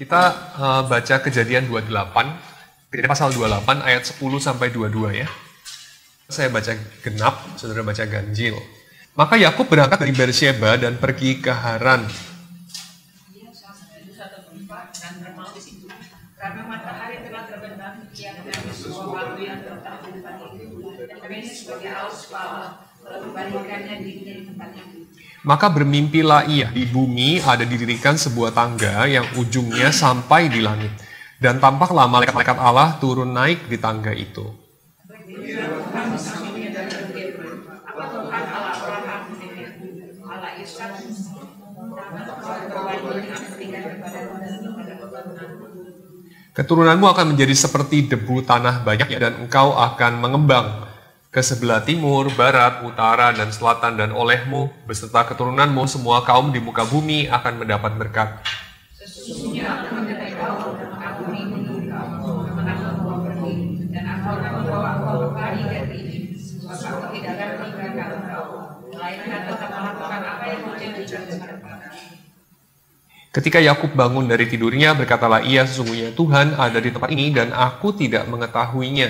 Kita baca Kejadian 28, Kejadian pasal 28 ayat 10 sampai 22 ya. Saya baca genap, saudara baca ganjil. Maka Yakub berangkat dari Beersheba dan pergi ke Haran. Karena matahari telah terbenam, ia mengambil sebuah batu yang terletak di depan itu dan kemudian sebagai alas kepala, lalu membaringkannya dirinya di tempat yang itu. Maka bermimpilah ia, di bumi ada didirikan sebuah tangga yang ujungnya sampai di langit. Dan tampaklah malaikat-malaikat Allah turun naik di tangga itu. Keturunanmu akan menjadi seperti debu tanah banyak dan engkau akan mengembang ke sebelah timur, barat, utara, dan selatan, dan olehmu beserta keturunanmu semua kaum di muka bumi akan mendapat berkat. Sesungguhnya aku menyertai kau dan mengagumi menurut kau, menahan kau pergi, dan aku akan membawa kau kembali dari ini, sebab aku tidak akan meninggalkan engkau, melainkan tetap melakukan apa yang kujanjikan kepada kau. Ketika Yakub bangun dari tidurnya, berkatalah ia, sesungguhnya Tuhan ada di tempat ini dan aku tidak mengetahuinya.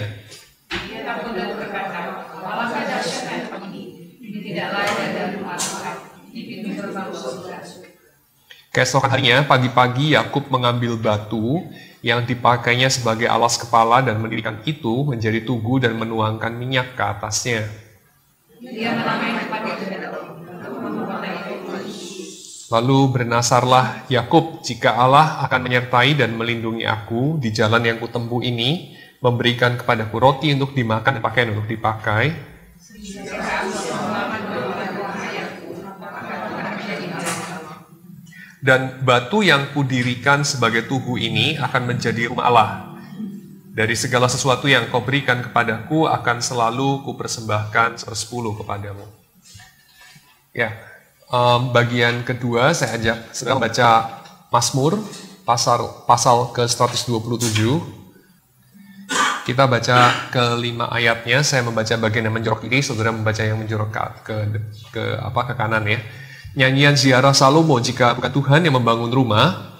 Ia takut dan berkata, alangkah dahsyatnya tempat ini tidak lain dari rumah Tuhan, di pintu gerbang surga. Keesokan harinya, pagi-pagi Yakub mengambil batu yang dipakainya sebagai alas kepala dan mendirikan itu menjadi tugu dan menuangkan minyak ke atasnya. Dia menamai tempat itu untuk membuat itu. Lalu bernasarlah Yakub, jika Allah akan menyertai dan melindungi aku di jalan yang kutempuh ini, memberikan kepadaku roti untuk dimakan dan pakaian untuk dipakai, dan batu yang kudirikan sebagai tugu ini akan menjadi rumah Allah. Dari segala sesuatu yang kau berikan kepadaku akan selalu kupersembahkan 10 kepadamu. Ya. Bagian kedua saya ajak sedang baca Mazmur pasal ke-127. Kita baca ke-5 ayatnya. Saya membaca bagian yang menjorok kiri, saudara membaca yang menjorok ke kanan ya. Nyanyian ziarah Salomo, jika bukan Tuhan yang membangun rumah,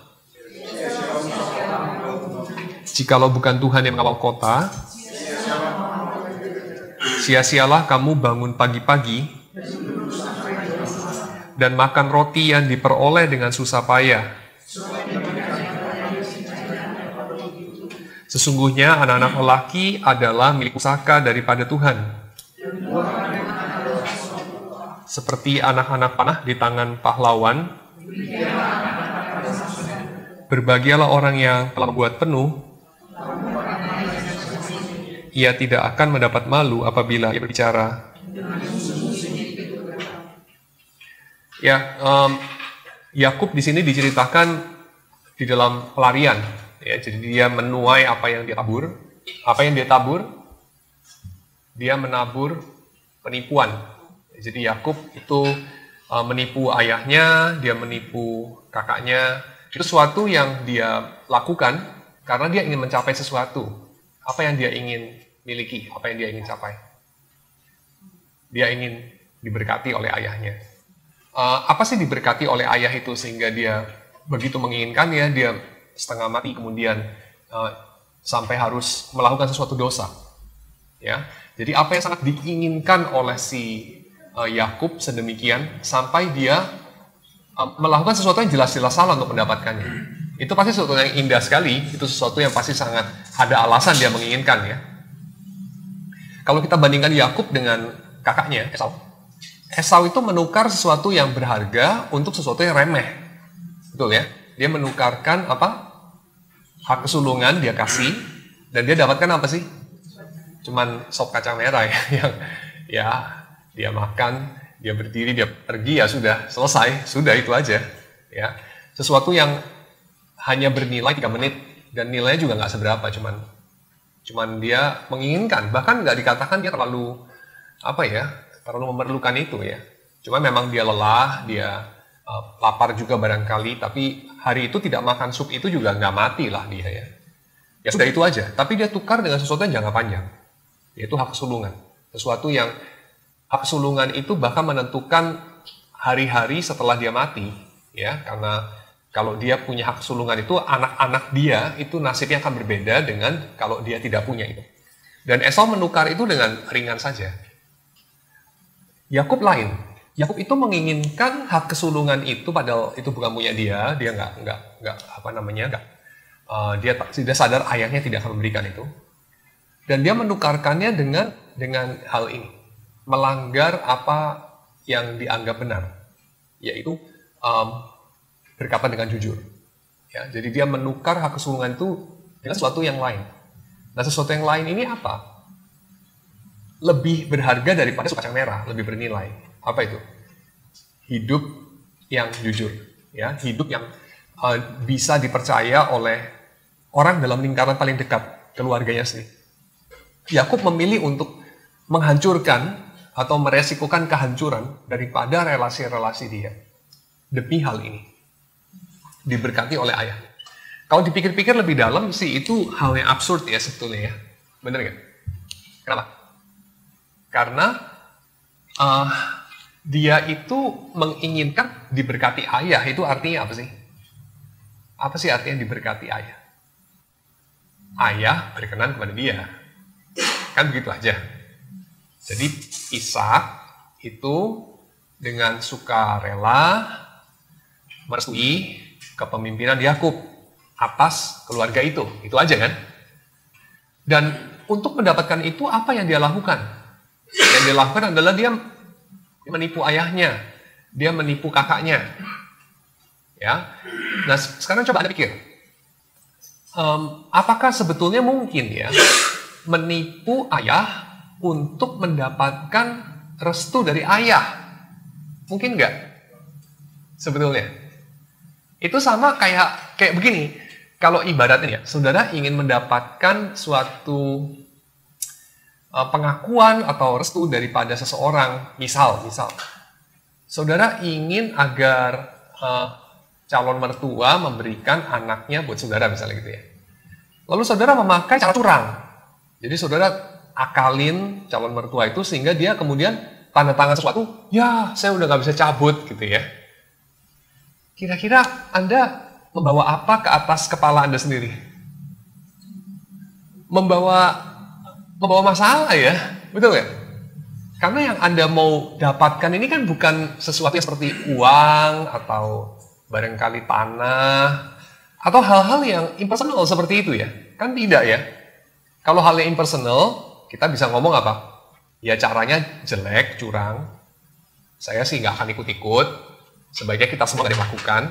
jikalau bukan Tuhan yang mengawal kota, sia-sialah kamu bangun pagi-pagi dan makan roti yang diperoleh dengan susah payah. Sesungguhnya anak-anak lelaki adalah milik pusaka daripada Tuhan. Seperti anak-anak panah di tangan pahlawan, berbahagialah orang yang telah membuat penuh. Ia tidak akan mendapat malu apabila ia berbicara. Ya, Yakub di sini diceritakan di dalam pelarian. Ya, jadi dia menuai apa yang dia tabur. Apa yang dia tabur? Dia menabur penipuan. Jadi Yakub itu menipu ayahnya, dia menipu kakaknya. Itu sesuatu yang dia lakukan karena dia ingin mencapai sesuatu. Apa yang dia ingin miliki? Apa yang dia ingin capai? Dia ingin diberkati oleh ayahnya. Apa sih diberkati oleh ayah itu sehingga dia begitu menginginkannya, dia setengah mati kemudian sampai harus melakukan sesuatu dosa. Ya, jadi apa yang sangat diinginkan oleh si Yakub sedemikian sampai dia melakukan sesuatu yang jelas-jelas salah untuk mendapatkannya. Itu pasti sesuatu yang indah sekali, itu sesuatu yang pasti sangat ada alasan dia menginginkan ya. Kalau kita bandingkan Yakub dengan kakaknya Esau itu menukar sesuatu yang berharga untuk sesuatu yang remeh. Betul ya? Dia menukarkan apa? Hak kesulungan dia kasih, dan dia dapatkan apa sih? Cuman sop kacang merah ya. Yang ya dia makan, dia berdiri, dia pergi, ya sudah, selesai. Sudah itu aja. Ya. Sesuatu yang hanya bernilai 3 menit, dan nilainya juga nggak seberapa, cuman dia menginginkan. Bahkan nggak dikatakan dia terlalu terlalu memerlukan itu ya. Cuma memang dia lelah, dia lapar juga barangkali, tapi hari itu tidak makan sup itu juga nggak mati lah dia ya. Ya sudah itu aja, tapi dia tukar dengan sesuatu yang jangka panjang, yaitu hak kesulungan. Sesuatu yang hak kesulungan itu bahkan menentukan hari-hari setelah dia mati, ya, karena Kalau dia punya hak kesulungan itu, anak-anak dia itu nasibnya akan berbeda dengan kalau dia tidak punya itu. Dan Esau menukar itu dengan ringan saja. Yakub lain. Yakub itu menginginkan hak kesulungan itu, padahal itu bukan punya dia. Dia dia tidak sadar ayahnya tidak akan memberikan itu. Dan dia menukarkannya dengan hal ini, melanggar apa yang dianggap benar, yaitu berkata dengan jujur. Ya, jadi dia menukar hak kesulungan itu dengan sesuatu yang lain. Nah, sesuatu yang lain ini apa? Lebih berharga daripada suku kacang merah, lebih bernilai. Apa itu? Hidup yang jujur, ya, hidup yang bisa dipercaya oleh orang dalam lingkaran paling dekat, keluarganya sendiri. Yakub memilih untuk menghancurkan atau meresikokan kehancuran daripada relasi-relasi dia demi hal ini. Diberkati oleh ayah. Kalau dipikir-pikir lebih dalam sih, itu hal yang absurd ya sebetulnya ya. Bener nggak? Kenapa? Karena dia itu menginginkan diberkati ayah. Itu artinya apa sih? Apa sih artinya diberkati ayah? Ayah berkenan kepada dia. Kan begitu aja. Jadi Ishak itu dengan sukarela merestui kepemimpinan Yakub atas keluarga itu aja kan. Dan untuk mendapatkan itu apa yang dia lakukan? Yang dia lakukan adalah dia menipu ayahnya, dia menipu kakaknya. Ya, nah sekarang coba Anda pikir, apakah sebetulnya mungkin ya menipu ayah untuk mendapatkan restu dari ayah? Mungkin nggak? Sebetulnya. Itu sama kayak begini. Kalau ibaratnya ya, saudara ingin mendapatkan suatu pengakuan atau restu daripada seseorang, misal, saudara ingin agar calon mertua memberikan anaknya buat saudara misalnya gitu ya. Lalu saudara memakai cara curang. Jadi saudara akalin calon mertua itu sehingga dia kemudian tanda tangan sesuatu, ya saya udah nggak bisa cabut gitu ya. Kira-kira Anda membawa apa ke atas kepala Anda sendiri? Membawa masalah ya, betul ya? Karena yang Anda mau dapatkan ini kan bukan sesuatu yang seperti uang atau barangkali tanah atau hal-hal yang impersonal seperti itu ya. Kan tidak ya. Kalau hal yang impersonal, kita bisa ngomong apa? Ya caranya jelek, curang. Saya sih nggak akan ikut-ikut. Sebaiknya kita semua nggak lakukan.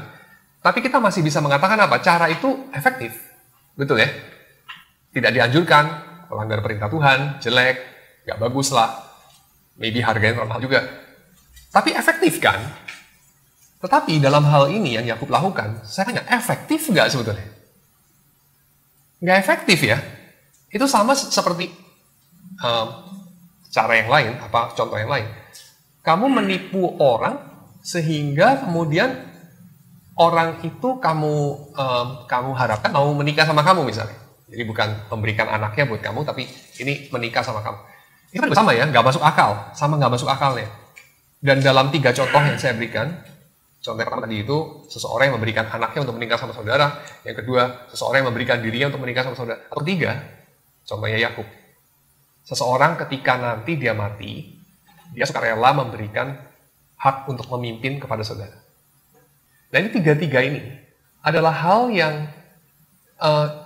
Tapi kita masih bisa mengatakan apa? Cara itu efektif. Betul ya? Tidak dianjurkan, melanggar perintah Tuhan, jelek, nggak bagus lah. Maybe harganya normal juga. Tapi efektif kan? Tetapi dalam hal ini yang Yakub lakukan, saya tanya, efektif nggak sebetulnya? Nggak efektif ya? Itu sama seperti cara yang lain, contoh yang lain. Kamu menipu orang sehingga kemudian orang itu kamu harapkan mau menikah sama kamu misalnya. Jadi bukan memberikan anaknya buat kamu, tapi ini menikah sama kamu. Itu kan sama ya, nggak masuk akal, sama nggak masuk akalnya. Dan dalam 3 contoh yang saya berikan, contoh yang pertama tadi itu seseorang yang memberikan anaknya untuk menikah sama saudara, yang kedua seseorang yang memberikan dirinya untuk menikah sama saudara, atau 3, contohnya Yakub. Seseorang ketika nanti dia mati, dia sukarela memberikan hak untuk memimpin kepada saudara. Nah ini 3 ini adalah hal yang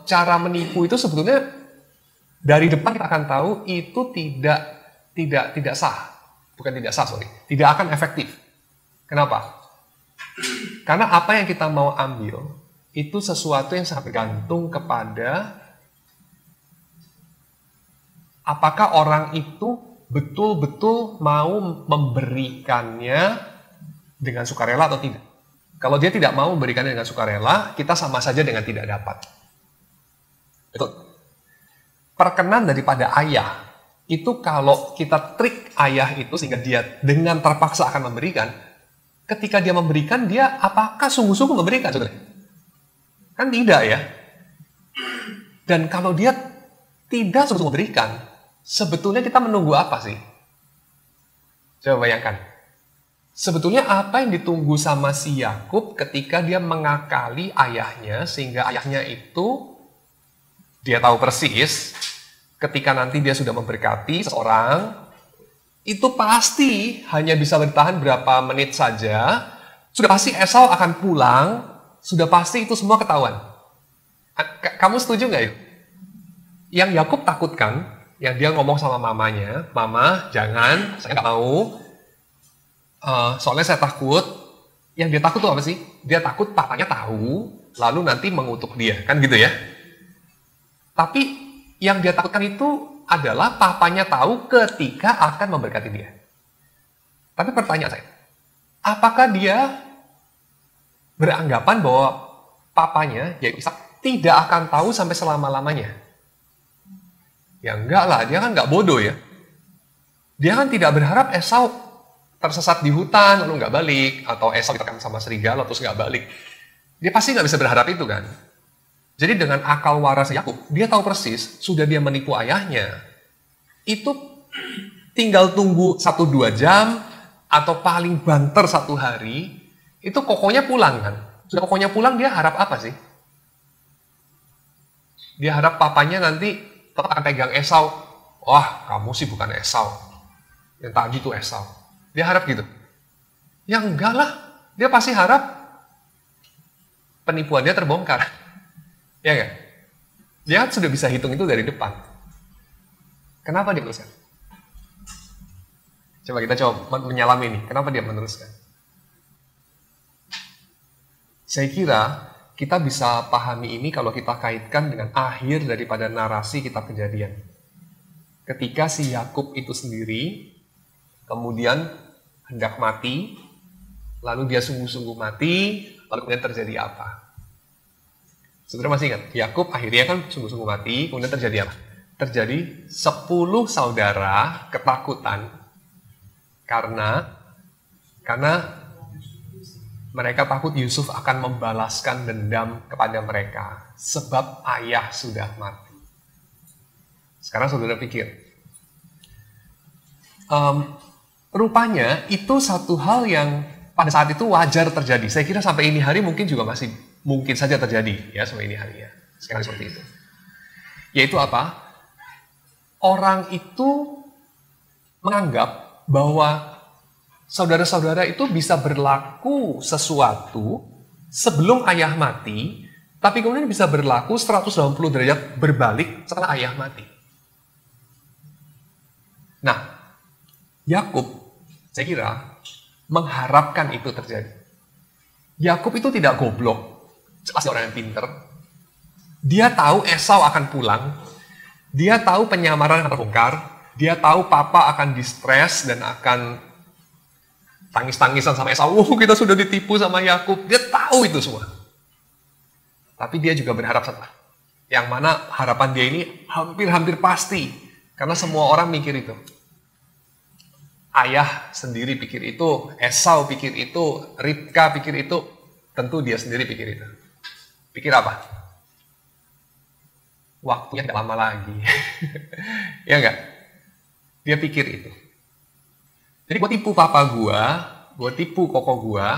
cara menipu itu sebetulnya dari depan kita akan tahu itu tidak sah. Bukan tidak sah, tidak akan efektif. Kenapa? Karena apa yang kita mau ambil itu sesuatu yang sangat bergantung kepada apakah orang itu betul-betul mau memberikannya dengan sukarela atau tidak. Kalau dia tidak mau memberikannya dengan sukarela, kita sama saja dengan tidak dapat. Betul. Perkenan daripada ayah, itu kalau kita trik ayah itu sehingga dia dengan terpaksa akan memberikan, ketika dia memberikan, dia apakah sungguh-sungguh memberikan? Kan tidak ya. Dan kalau dia tidak sungguh memberikan, sebetulnya kita menunggu apa sih? Coba bayangkan. Sebetulnya apa yang ditunggu sama si Yakub ketika dia mengakali ayahnya, sehingga ayahnya itu dia tahu persis ketika nanti dia sudah memberkati seseorang, itu pasti hanya bisa bertahan berapa menit saja, sudah pasti Esau akan pulang, sudah pasti itu semua ketahuan. Kamu setuju nggak ya? Yang Yakub takutkan, yang dia ngomong sama mamanya, "Mama, jangan, saya nggak mau. Soalnya saya takut." Yang dia takut tuh apa sih? Dia takut papanya tahu, lalu nanti mengutuk dia, kan gitu ya. Tapi yang dia takutkan itu adalah papanya tahu ketika akan memberkati dia. Tapi pertanyaan saya, apakah dia beranggapan bahwa papanya, yaitu Ishak, tidak akan tahu sampai selama-lamanya? Ya enggak lah, dia kan nggak bodoh ya. Dia kan tidak berharap Esau tersesat di hutan lalu nggak balik, atau Esau ditekan sama serigala terus nggak balik. Dia pasti nggak bisa berharap itu kan. Jadi dengan akal waras Yakub, dia tahu persis sudah dia menipu ayahnya. Itu tinggal tunggu 1-2 jam atau paling banter 1 hari, itu kokonya pulang kan. Sudah kokonya pulang, dia harap apa sih? Dia harap papanya nanti tetap akan pegang Esau. Wah, kamu sih bukan Esau. Yang tadi itu Esau. Dia harap gitu. Ya enggak lah. Dia pasti harap penipuannya terbongkar. Ya enggak? Dia kan sudah bisa hitung itu dari depan. Kenapa dia meneruskan? Coba kita coba menyelam ini. Kenapa dia meneruskan? Saya kira kita bisa pahami ini kalau kita kaitkan dengan akhir daripada narasi kitab Kejadian. Ketika si Yakub itu sendiri kemudian hendak mati, lalu dia sungguh-sungguh mati, lalu kemudian terjadi apa? Saudara masih ingat? Yakub akhirnya kan sungguh-sungguh mati, kemudian terjadi apa? Terjadi 10 saudara ketakutan karena mereka takut Yusuf akan membalaskan dendam kepada mereka sebab ayah sudah mati. Sekarang saudara pikir, rupanya itu satu hal yang pada saat itu wajar terjadi. Saya kira sampai ini hari mungkin juga masih mungkin saja terjadi ya sampai ini hari ya. Sekarang seperti itu. Yaitu apa? Orang itu menganggap bahwa saudara-saudara itu bisa berlaku sesuatu sebelum ayah mati, tapi kemudian bisa berlaku 180 derajat berbalik setelah ayah mati. Nah, Yakub, saya kira, mengharapkan itu terjadi. Yakub itu tidak goblok, jelas orang yang pinter. Dia tahu Esau akan pulang, dia tahu penyamaran akan terbongkar, dia tahu papa akan distres dan akan tangis-tangisan sama Esau. Kita sudah ditipu sama Yakub. Dia tahu itu semua. Tapi dia juga berharap salah. Yang mana harapan dia ini hampir-hampir pasti. Karena semua orang mikir itu. Ayah sendiri pikir itu, Esau pikir itu, Ribka pikir itu. Tentu dia sendiri pikir itu. Pikir apa? Waktunya tidak lama lagi. Ya enggak? Dia pikir itu. Jadi gue tipu papa gue tipu koko gue,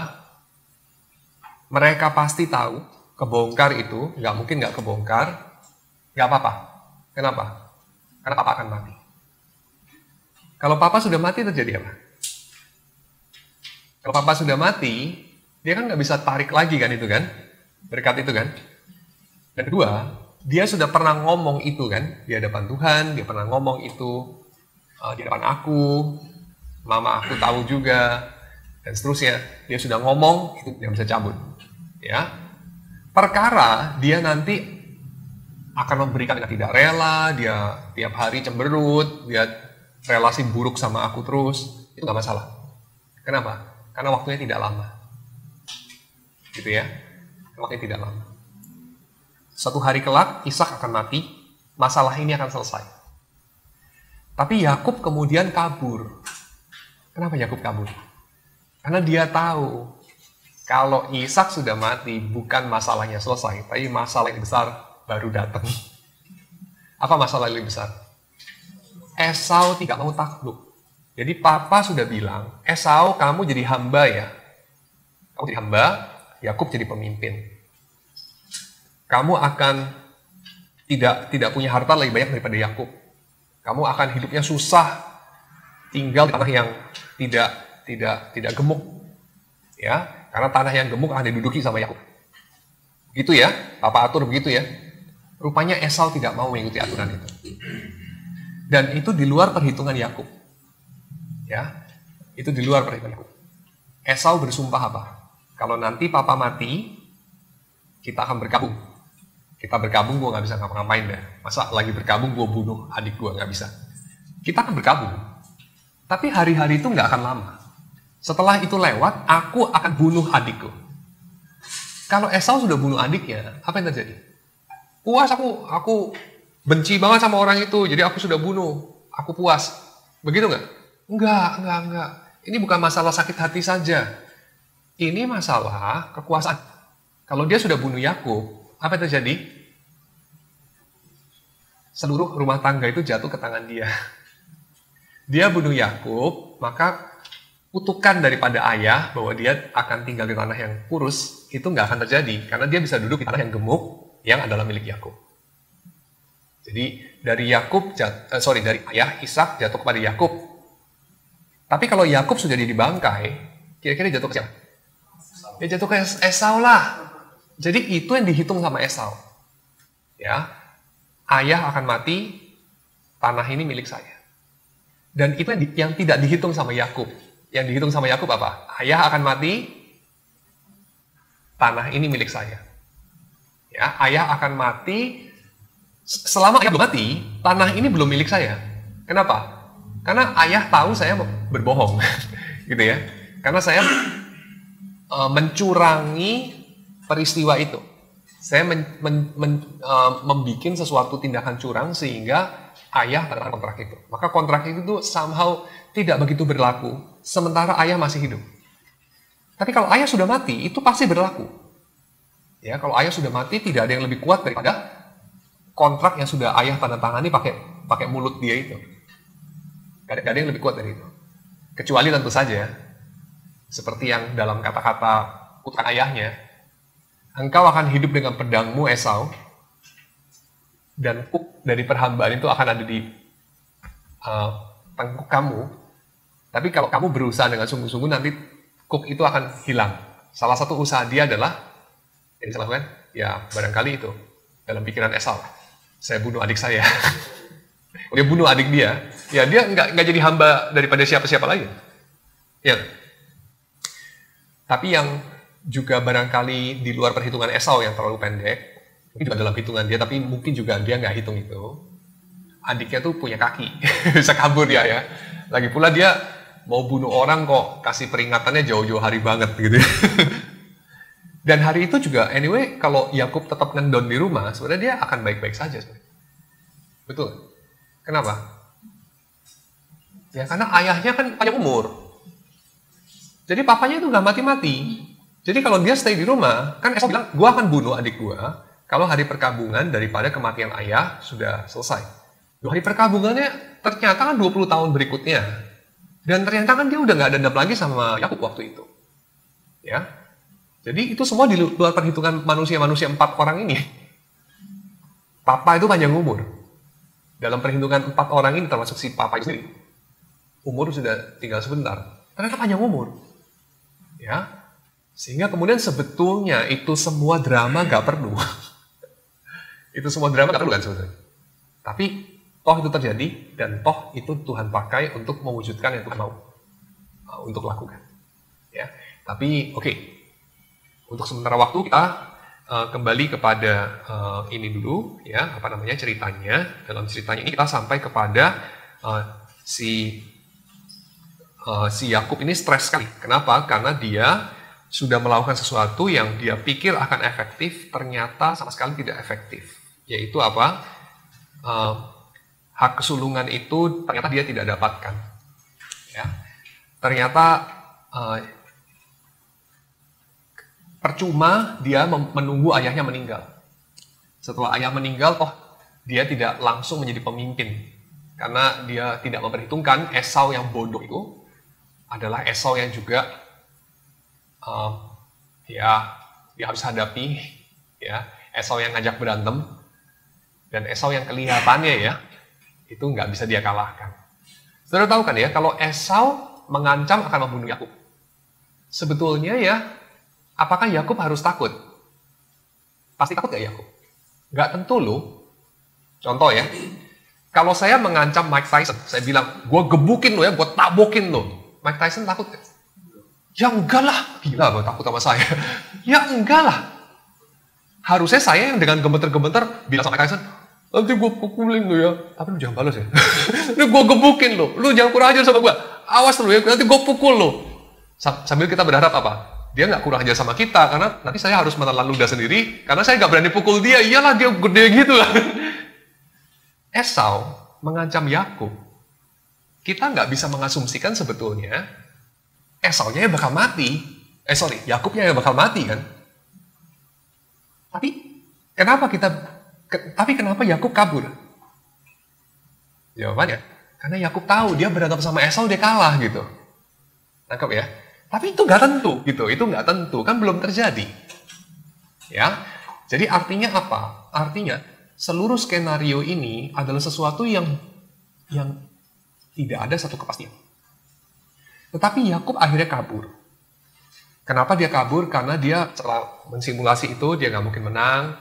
mereka pasti tahu, kebongkar itu, nggak mungkin nggak kebongkar, nggak apa-apa. Kenapa? Karena papa akan mati. Kalau papa sudah mati terjadi apa? Kalau papa sudah mati, dia kan nggak bisa tarik lagi kan itu kan, berkat itu kan. Dan kedua, dia sudah pernah ngomong itu kan, di hadapan Tuhan, dia pernah ngomong itu di hadapan aku, mama aku tahu juga, dan seterusnya. Dia sudah ngomong, itu dia bisa cabut. Ya, perkara dia nanti akan memberikan dengan tidak rela, dia tiap hari cemberut, dia relasi buruk sama aku terus, itu nggak masalah. Kenapa? Karena waktunya tidak lama. Gitu ya, waktunya tidak lama. Suatu hari kelak, Ishak akan mati, masalah ini akan selesai. Tapi Yakub kemudian kabur. Kenapa Yakub kabur? Karena dia tahu kalau Ishak sudah mati, bukan masalahnya selesai, tapi masalah yang besar baru datang. Apa masalah yang lebih besar? Esau tidak mau takluk. Jadi papa sudah bilang, Esau kamu jadi hamba ya. Kamu jadi hamba, Yakub jadi pemimpin. Kamu akan tidak punya harta lebih banyak daripada Yakub. Kamu akan hidupnya susah, tinggal di tanah yang tidak gemuk. Ya, karena tanah yang gemuk akan diduduki sama Yakub. Gitu ya, papa atur begitu ya. Rupanya Esau tidak mau mengikuti aturan itu. Dan itu di luar perhitungan Yakub. Ya, itu di luar perhitungan Yakub. Esau bersumpah apa? Kalau nanti papa mati, kita akan berkabung. Kita berkabung, gue nggak bisa ngapa-ngapain deh. Masa lagi berkabung, gue bunuh adik gue, nggak bisa. Kita akan berkabung. Tapi hari-hari itu nggak akan lama. Setelah itu lewat, aku akan bunuh adikku. Kalau Esau sudah bunuh adiknya, apa yang terjadi? Puas aku benci banget sama orang itu, jadi aku sudah bunuh. Aku puas. Begitu nggak? Enggak. Ini bukan masalah sakit hati saja. Ini masalah kekuasaan. Kalau dia sudah bunuh Yakub, apa yang terjadi? Seluruh rumah tangga itu jatuh ke tangan dia. Dia bunuh Yakub, maka kutukan daripada ayah bahwa dia akan tinggal di tanah yang kurus, itu nggak akan terjadi. Karena dia bisa duduk di tanah yang gemuk, yang adalah milik Yakub. Jadi dari dari ayah Ishak jatuh kepada Yakub. Tapi kalau Yakub sudah jadi bangkai, kira-kira jatuh ke siapa? Dia jatuh ke Esau lah. Jadi itu yang dihitung sama Esau. Ya, ayah akan mati, tanah ini milik saya. Dan itu yang tidak dihitung sama Yakub. Yang dihitung sama Yakub apa? Ayah akan mati, tanah ini milik saya. Ya, ayah akan mati, selama ayah belum mati, tanah ini belum milik saya. Kenapa? Karena ayah tahu saya berbohong, gitu ya. Karena saya mencurangi peristiwa itu. Saya membuat sesuatu tindakan curang sehingga ayah tanda kontrak itu. Maka kontrak itu somehow tidak begitu berlaku, sementara ayah masih hidup. Tapi kalau ayah sudah mati, itu pasti berlaku. Ya, kalau ayah sudah mati, tidak ada yang lebih kuat daripada kontrak yang sudah ayah tanda tangani pakai mulut dia itu. Gak ada yang lebih kuat dari itu. Kecuali tentu saja, seperti yang dalam kata-kata kutukan ayahnya, engkau akan hidup dengan pedangmu Esau, dan kuk dari perhambaan itu akan ada di tengkuk kamu. Tapi kalau kamu berusaha dengan sungguh-sungguh, nanti kuk itu akan hilang. Salah satu usaha dia adalah, yang bisa lakukan, ya barangkali itu, dalam pikiran Esau, saya bunuh adik saya. Dia bunuh adik dia, ya dia nggak jadi hamba daripada siapa-siapa lagi. Ya. Tapi yang juga barangkali di luar perhitungan Esau yang terlalu pendek, ini juga dalam hitungan dia, tapi mungkin juga dia nggak hitung itu. Adiknya tuh punya kaki, bisa kabur dia ya. Lagi pula dia mau bunuh orang kok, kasih peringatannya jauh-jauh hari banget gitu. Dan hari itu juga, anyway, kalau Yakub tetap ngendon di rumah, sebenarnya dia akan baik-baik saja. Betul. Kenapa? Ya karena ayahnya kan panjang umur. Jadi papanya itu nggak mati-mati. Jadi kalau dia stay di rumah, kan Esau bilang, gua akan bunuh adik gua kalau hari perkabungan daripada kematian ayah sudah selesai. Hari perkabungannya ternyata kan 20 tahun berikutnya. Dan ternyata kan dia udah nggak dendam lagi sama Yakub waktu itu. Ya. Jadi itu semua di luar perhitungan manusia-manusia 4 orang ini. Papa itu panjang umur. Dalam perhitungan 4 orang ini termasuk si papa sendiri. Umur sudah tinggal sebentar. Ternyata panjang umur. Ya. Sehingga kemudian sebetulnya itu semua drama gak perlu. Itu semua drama gak perlu kan sebenarnya. Tapi toh itu terjadi dan toh itu Tuhan pakai untuk mewujudkan yang Tuhan mau untuk lakukan. Ya. Tapi oke. Untuk sementara waktu kita kembali kepada ini dulu ya, ceritanya. Dalam ceritanya ini kita sampai kepada si Yakub ini stres sekali. Kenapa? Karena dia sudah melakukan sesuatu yang dia pikir akan efektif, ternyata sama sekali tidak efektif. Yaitu apa? Hak kesulungan itu ternyata dia tidak dapatkan. Ya. Ternyata percuma dia menunggu ayahnya meninggal. Setelah ayah meninggal, dia tidak langsung menjadi pemimpin. Karena dia tidak memperhitungkan Esau yang bodoh itu adalah Esau yang juga dia harus hadapi, ya, Esau yang ngajak berantem, dan Esau yang kelihatannya ya itu nggak bisa dia kalahkan. Saudara tahu kan ya, kalau Esau mengancam akan membunuh Yakub, sebetulnya ya, apakah Yakub harus takut? Pasti takut gak Yakub? Nggak tentu loh. Contoh ya, kalau saya mengancam Mike Tyson, saya bilang, gue gebukin lo ya, gue tabokin lo. Mike Tyson takut gak? Ya enggak lah, gila gue takut sama saya. Ya enggak lah. Harusnya saya yang dengan gemeter-gemeter bilang sama Mike Tyson, nanti gue pukulin lo ya. Tapi lu jangan balas ya. Ini gue gebukin lo, lu jangan kurang ajar sama gue. Awas lo ya, nanti gue pukul lo. Sambil kita berharap apa? Dia nggak kurang ajar sama kita, karena nanti saya harus menelan ludah sendiri, karena saya nggak berani pukul dia. Iyalah dia gede gitu kan. Esau mengancam Yakub. Kita nggak bisa mengasumsikan sebetulnya Esaunya yang bakal mati. Yakubnya yang bakal mati kan. Tapi kenapa Yakub kabur? Jawabannya, karena Yakub tahu dia berhadapan sama Esau dia kalah gitu. Nangkep ya? Tapi itu nggak tentu gitu. Itu nggak tentu, kan belum terjadi. Ya. Jadi artinya apa? Artinya seluruh skenario ini adalah sesuatu yang tidak ada satu kepastian. Tetapi Yakub akhirnya kabur. Kenapa dia kabur? Karena dia setelah mensimulasi itu, dia nggak mungkin menang.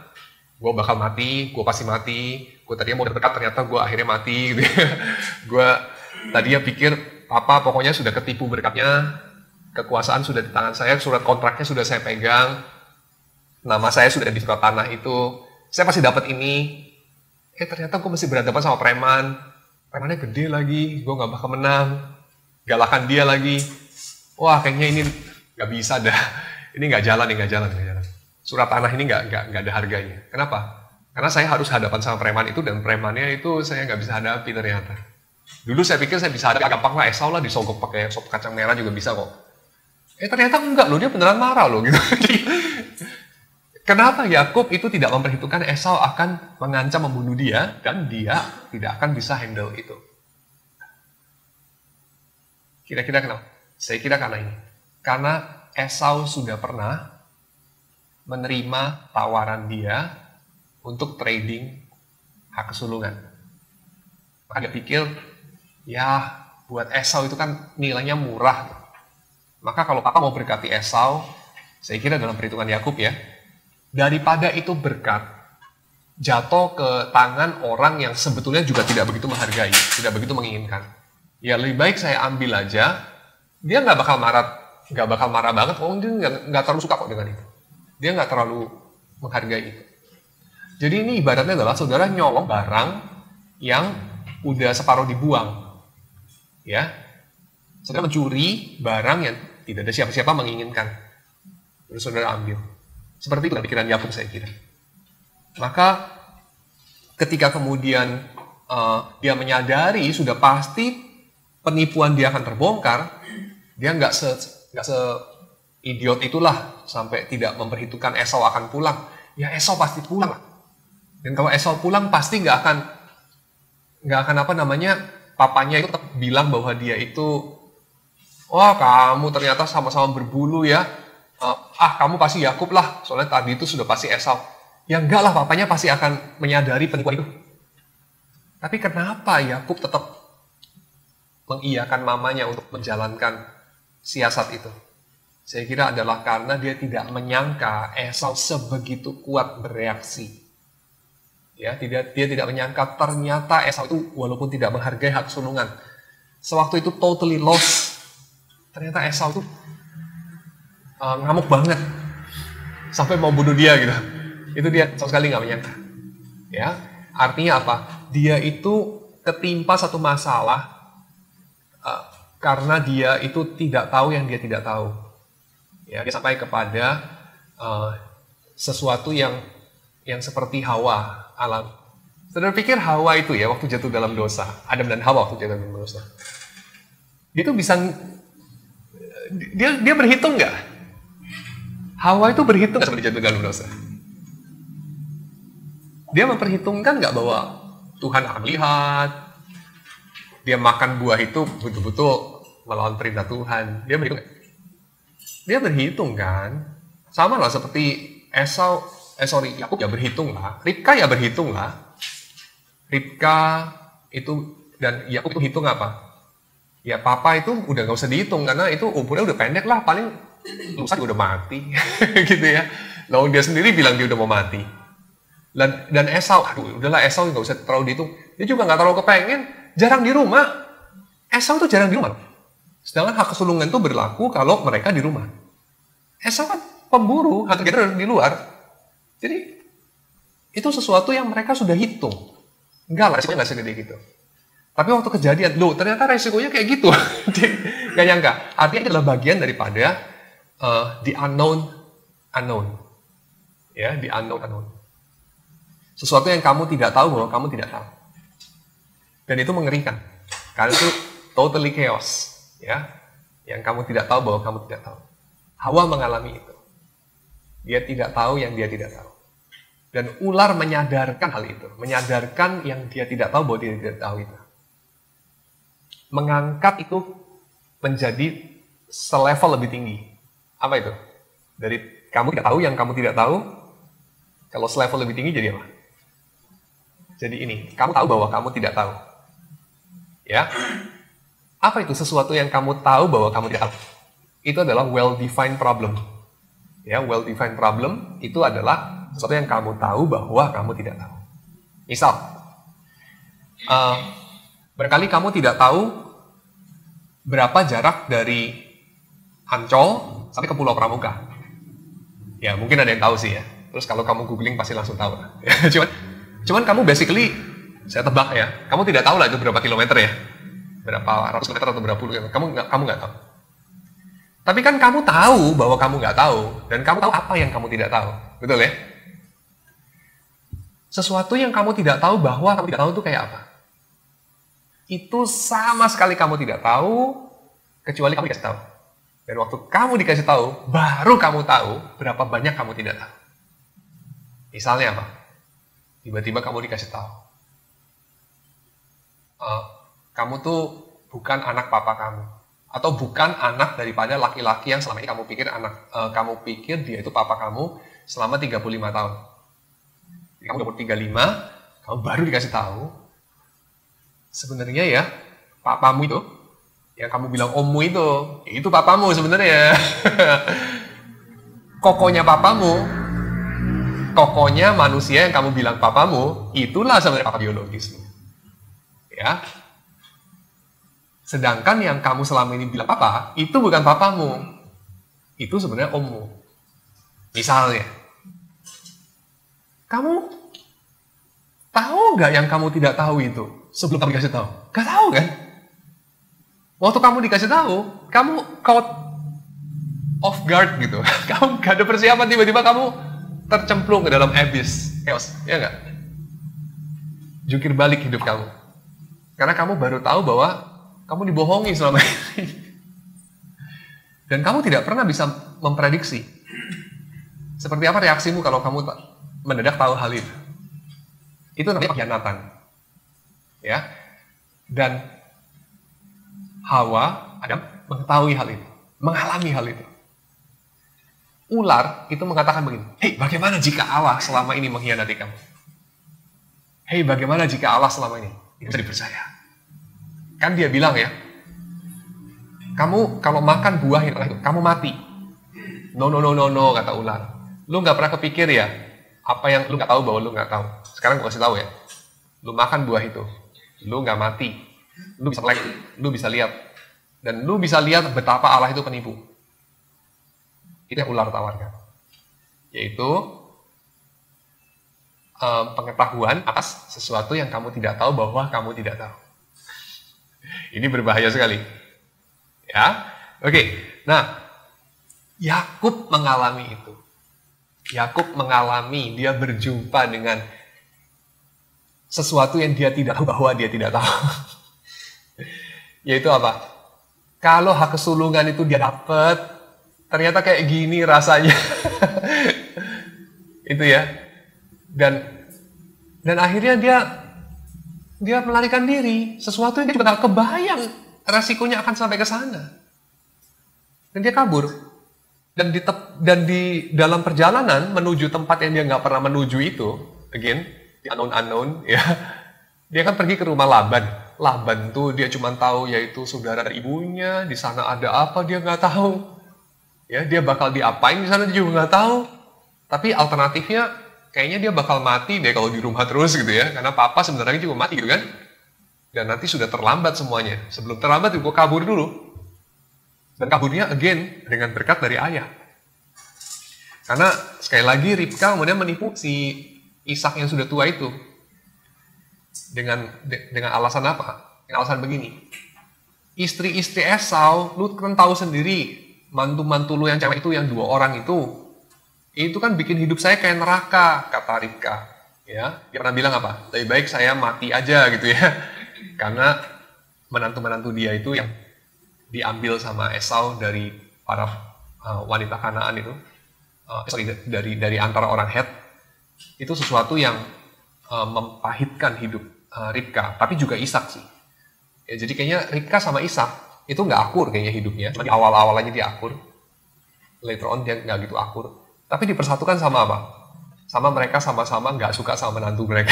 Gue bakal mati, gue pasti mati. Gue tadinya mau dekat, ternyata gue akhirnya mati. Gitu. Gue tadinya pikir, pokoknya sudah ketipu berkatnya. Kekuasaan sudah di tangan saya, surat kontraknya sudah saya pegang. Nama saya sudah di surat tanah itu. Saya pasti dapat ini. Ternyata gue masih berhadapan sama preman. Premannya gede lagi, gue gak bakal menang. Galakan dia lagi. Wah, kayaknya ini gak bisa dah. Ini gak jalan. Surat tanah ini gak ada harganya. Kenapa? Karena saya harus hadapan sama preman itu, dan premannya itu saya gak bisa hadapi ternyata. Dulu saya pikir saya bisa hadapi, gampang lah, Esau lah disogok pakai sop kacang merah juga bisa kok. Ternyata enggak loh, dia beneran marah loh gitu. Kenapa Yakub itu tidak memperhitungkan Esau akan mengancam membunuh dia, dan dia tidak akan bisa handle itu? Kira-kira kenapa? Saya kira karena ini. Karena Esau sudah pernah menerima tawaran dia untuk trading hak kesulungan. Maka dia pikir, ya buat Esau itu kan nilainya murah. Maka kalau papa mau berkati Esau, saya kira dalam perhitungan Yakub ya, daripada itu berkat jatuh ke tangan orang yang sebetulnya juga tidak begitu menghargai, tidak begitu menginginkan. Ya lebih baik saya ambil aja, dia nggak bakal marah banget, dia nggak terlalu suka kok dengan itu. Dia nggak terlalu menghargai itu. Jadi ini ibaratnya adalah saudara nyolong barang yang udah separuh dibuang. Ya, saudara mencuri barang yang tidak ada siapa-siapa menginginkan. Terus saudara ambil. Seperti itu pikiran Yakub saya kira. Maka ketika kemudian dia menyadari sudah pasti penipuan dia akan terbongkar, dia nggak se-idiot itulah sampai tidak memperhitungkan Esau akan pulang. Ya Esau pasti pulang. Dan kalau Esau pulang pasti nggak akan papanya itu tetap bilang bahwa dia itu, wah kamu ternyata sama-sama berbulu ya, kamu pasti Yakub lah, soalnya tadi itu sudah pasti Esau. Ya enggak lah, papanya pasti akan menyadari penipuan itu. Tapi kenapa Yakub tetap mengiyakan mamanya untuk menjalankan siasat itu? Saya kira adalah karena dia tidak menyangka Esau sebegitu kuat bereaksi. Ya, dia tidak menyangka ternyata Esau itu walaupun tidak menghargai hak sulungan, sewaktu itu totally lost. Ternyata Esau itu ngamuk banget sampai mau bunuh dia gitu. Itu dia sama sekali nggak menyangka. Ya, artinya apa? Dia itu ketimpa satu masalah karena dia itu tidak tahu yang dia tidak tahu. Ya, dia sampai kepada sesuatu yang seperti Hawa alam. Saudara pikir Hawa itu ya waktu jatuh dalam dosa, Adam dan Hawa waktu jatuh dalam dosa, dia itu bisa, dia berhitung nggak? Hawa itu berhitung nggak sebelum jatuh dalam dosa? Dia memperhitungkan nggak bahwa Tuhan akan melihat, dia makan buah itu betul-betul melawan perintah Tuhan. Dia berhitung nggak? Dia berhitung kan? Sama lah seperti Yakub ya berhitung lah. Ribka ya berhitung lah. Ribka itu dan Yakub itu hitung apa? Ya papa itu udah nggak usah dihitung karena itu umurnya udah pendek lah, paling lusa udah mati gitu ya. Lalu dia sendiri bilang dia udah mau mati. Dan Esau, aduh udahlah Esau nggak usah terlalu dihitung. Dia juga nggak terlalu kepengen, jarang di rumah. Esau tuh jarang di rumah. Sedangkan hak kesulungan itu berlaku kalau mereka di rumah. Esau kan pemburu, hunter-gatherer di luar. Jadi itu sesuatu yang mereka sudah hitung. Enggak lah, resikonya nggak segede gitu. Tapi waktu kejadian, loh ternyata resikonya kayak gitu. Nggak nyangka. Artinya itu adalah bagian daripada the unknown. Ya, the unknown. Sesuatu yang kamu tidak tahu bahwa kamu tidak tahu. Dan itu mengerikan. Karena itu totally chaos. Ya, yang kamu tidak tahu bahwa kamu tidak tahu. Hawa mengalami itu. Dia tidak tahu yang dia tidak tahu. Dan ular menyadarkan hal itu. Menyadarkan yang dia tidak tahu bahwa dia tidak tahu itu. Mengangkat itu menjadi selevel lebih tinggi. Apa itu? Dari kamu tidak tahu yang kamu tidak tahu, kalau selevel lebih tinggi jadi apa? Jadi ini, kamu tahu bahwa kamu tidak tahu. Ya. Apa itu sesuatu yang kamu tahu bahwa kamu tidak tahu? Itu adalah well-defined problem. Ya, well-defined problem itu adalah sesuatu yang kamu tahu bahwa kamu tidak tahu. Misal, barangkali kamu tidak tahu berapa jarak dari Ancol sampai ke Pulau Pramuka. Ya, mungkin ada yang tahu sih ya. Terus kalau kamu googling pasti langsung tahu. Cuman kamu basically, saya tebak ya, kamu tidak tahu lah itu berapa kilometer ya. Berapa ratus kilometer atau berapa puluh kilometer. Kamu nggak tahu. Tapi kan kamu tahu bahwa kamu nggak tahu. Dan kamu tahu apa yang kamu tidak tahu. Betul ya? Sesuatu yang kamu tidak tahu bahwa kamu tidak tahu itu kayak apa? Itu sama sekali kamu tidak tahu, kecuali kamu dikasih tahu. Dan waktu kamu dikasih tahu, baru kamu tahu berapa banyak kamu tidak tahu. Misalnya apa? Tiba-tiba kamu dikasih tahu. Kamu tuh bukan anak papa kamu. Atau bukan anak daripada laki-laki yang selama ini kamu pikir dia itu papa kamu selama 35 tahun. Jadi kamu umur 35, kamu baru dikasih tahu. Sebenarnya ya, papamu itu, yang kamu bilang ommu itu papamu sebenarnya. Kokonya papamu, kokonya manusia yang kamu bilang papamu, itulah sebenarnya papa biologismu. Ya. Sedangkan yang kamu selama ini bilang papa, itu bukan papamu. Itu sebenarnya ommu. Misalnya, kamu tahu nggak yang kamu tidak tahu itu sebelum kamu dikasih tahu? Gak tahu kan? Waktu kamu dikasih tahu, kamu caught off guard gitu. Kamu gak ada persiapan, tiba-tiba kamu tercemplung ke dalam abyss, chaos, ya nggak? Jungkir balik hidup kamu. Karena kamu baru tahu bahwa kamu dibohongi selama ini. Dan kamu tidak pernah bisa memprediksi. Seperti apa reaksimu kalau kamu mendadak tahu hal itu? Itu namanya pengkhianatan. Ya. Dan Hawa, Adam, mengetahui hal itu. Mengalami hal itu. Ular itu mengatakan begini, hei, bagaimana jika Allah selama ini mengkhianati kamu? Hei, bagaimana jika Allah selama ini? Itu bisa dipercaya. Kan dia bilang ya, kamu kalau makan buah yang itu, kamu mati. No, kata ular. Lu nggak pernah kepikir ya, apa yang lu nggak tahu bahwa lu nggak tahu. Sekarang gue kasih tahu ya, lu makan buah itu, lu nggak mati. Lu bisa melek, lu bisa lihat. Dan lu bisa lihat betapa Allah itu penipu. Itu yang ular tawarkan. Yaitu pengetahuan atas sesuatu yang kamu tidak tahu bahwa kamu tidak tahu. Ini berbahaya sekali. Ya, oke. Nah, Yakub mengalami itu. Yakub mengalami, dia berjumpa dengan sesuatu yang dia tidak tahu bahwa dia tidak tahu. Yaitu apa? Kalau hak kesulungan itu dia dapat, ternyata kayak gini rasanya. Itu ya. Dan akhirnya dia Dia melarikan diri, sesuatu yang dia juga gak kebayang resikonya akan sampai ke sana. Dan dia kabur. Dan di dalam perjalanan menuju tempat yang dia nggak pernah menuju itu, again, di unknown, ya, dia kan pergi ke rumah Laban. Laban tuh dia cuma tahu yaitu saudara dari ibunya, di sana ada apa dia nggak tahu. Ya, dia bakal diapain di sana dia juga nggak tahu. Tapi alternatifnya kayaknya dia bakal mati deh kalau di rumah terus gitu ya, karena papa sebenarnya juga mati gitu kan. Dan nanti sudah terlambat semuanya. Sebelum terlambat gue kabur dulu. Dan kaburnya again dengan berkat dari ayah. Karena sekali lagi Ribka kemudian menipu si Ishak yang sudah tua itu. Dengan alasan apa? Dengan alasan begini. Istri-istri Esau, lu kan tahu sendiri, mantu-mantu lu yang cewek itu, yang 2 orang itu kan bikin hidup saya kayak neraka, kata Ribka. Ya, dia pernah bilang apa? Lebih baik saya mati aja gitu ya. Karena menantu-menantu dia itu yang diambil sama Esau dari para wanita Kanaan itu, dari antara orang Het, itu sesuatu yang mempahitkan hidup Ribka, tapi juga Ishak sih. Ya, jadi kayaknya Ribka sama Ishak itu nggak akur kayaknya hidupnya, cuma di awal-awal aja dia akur, later on dia nggak gitu akur, tapi dipersatukan sama apa? Sama mereka sama-sama nggak suka sama menantu mereka,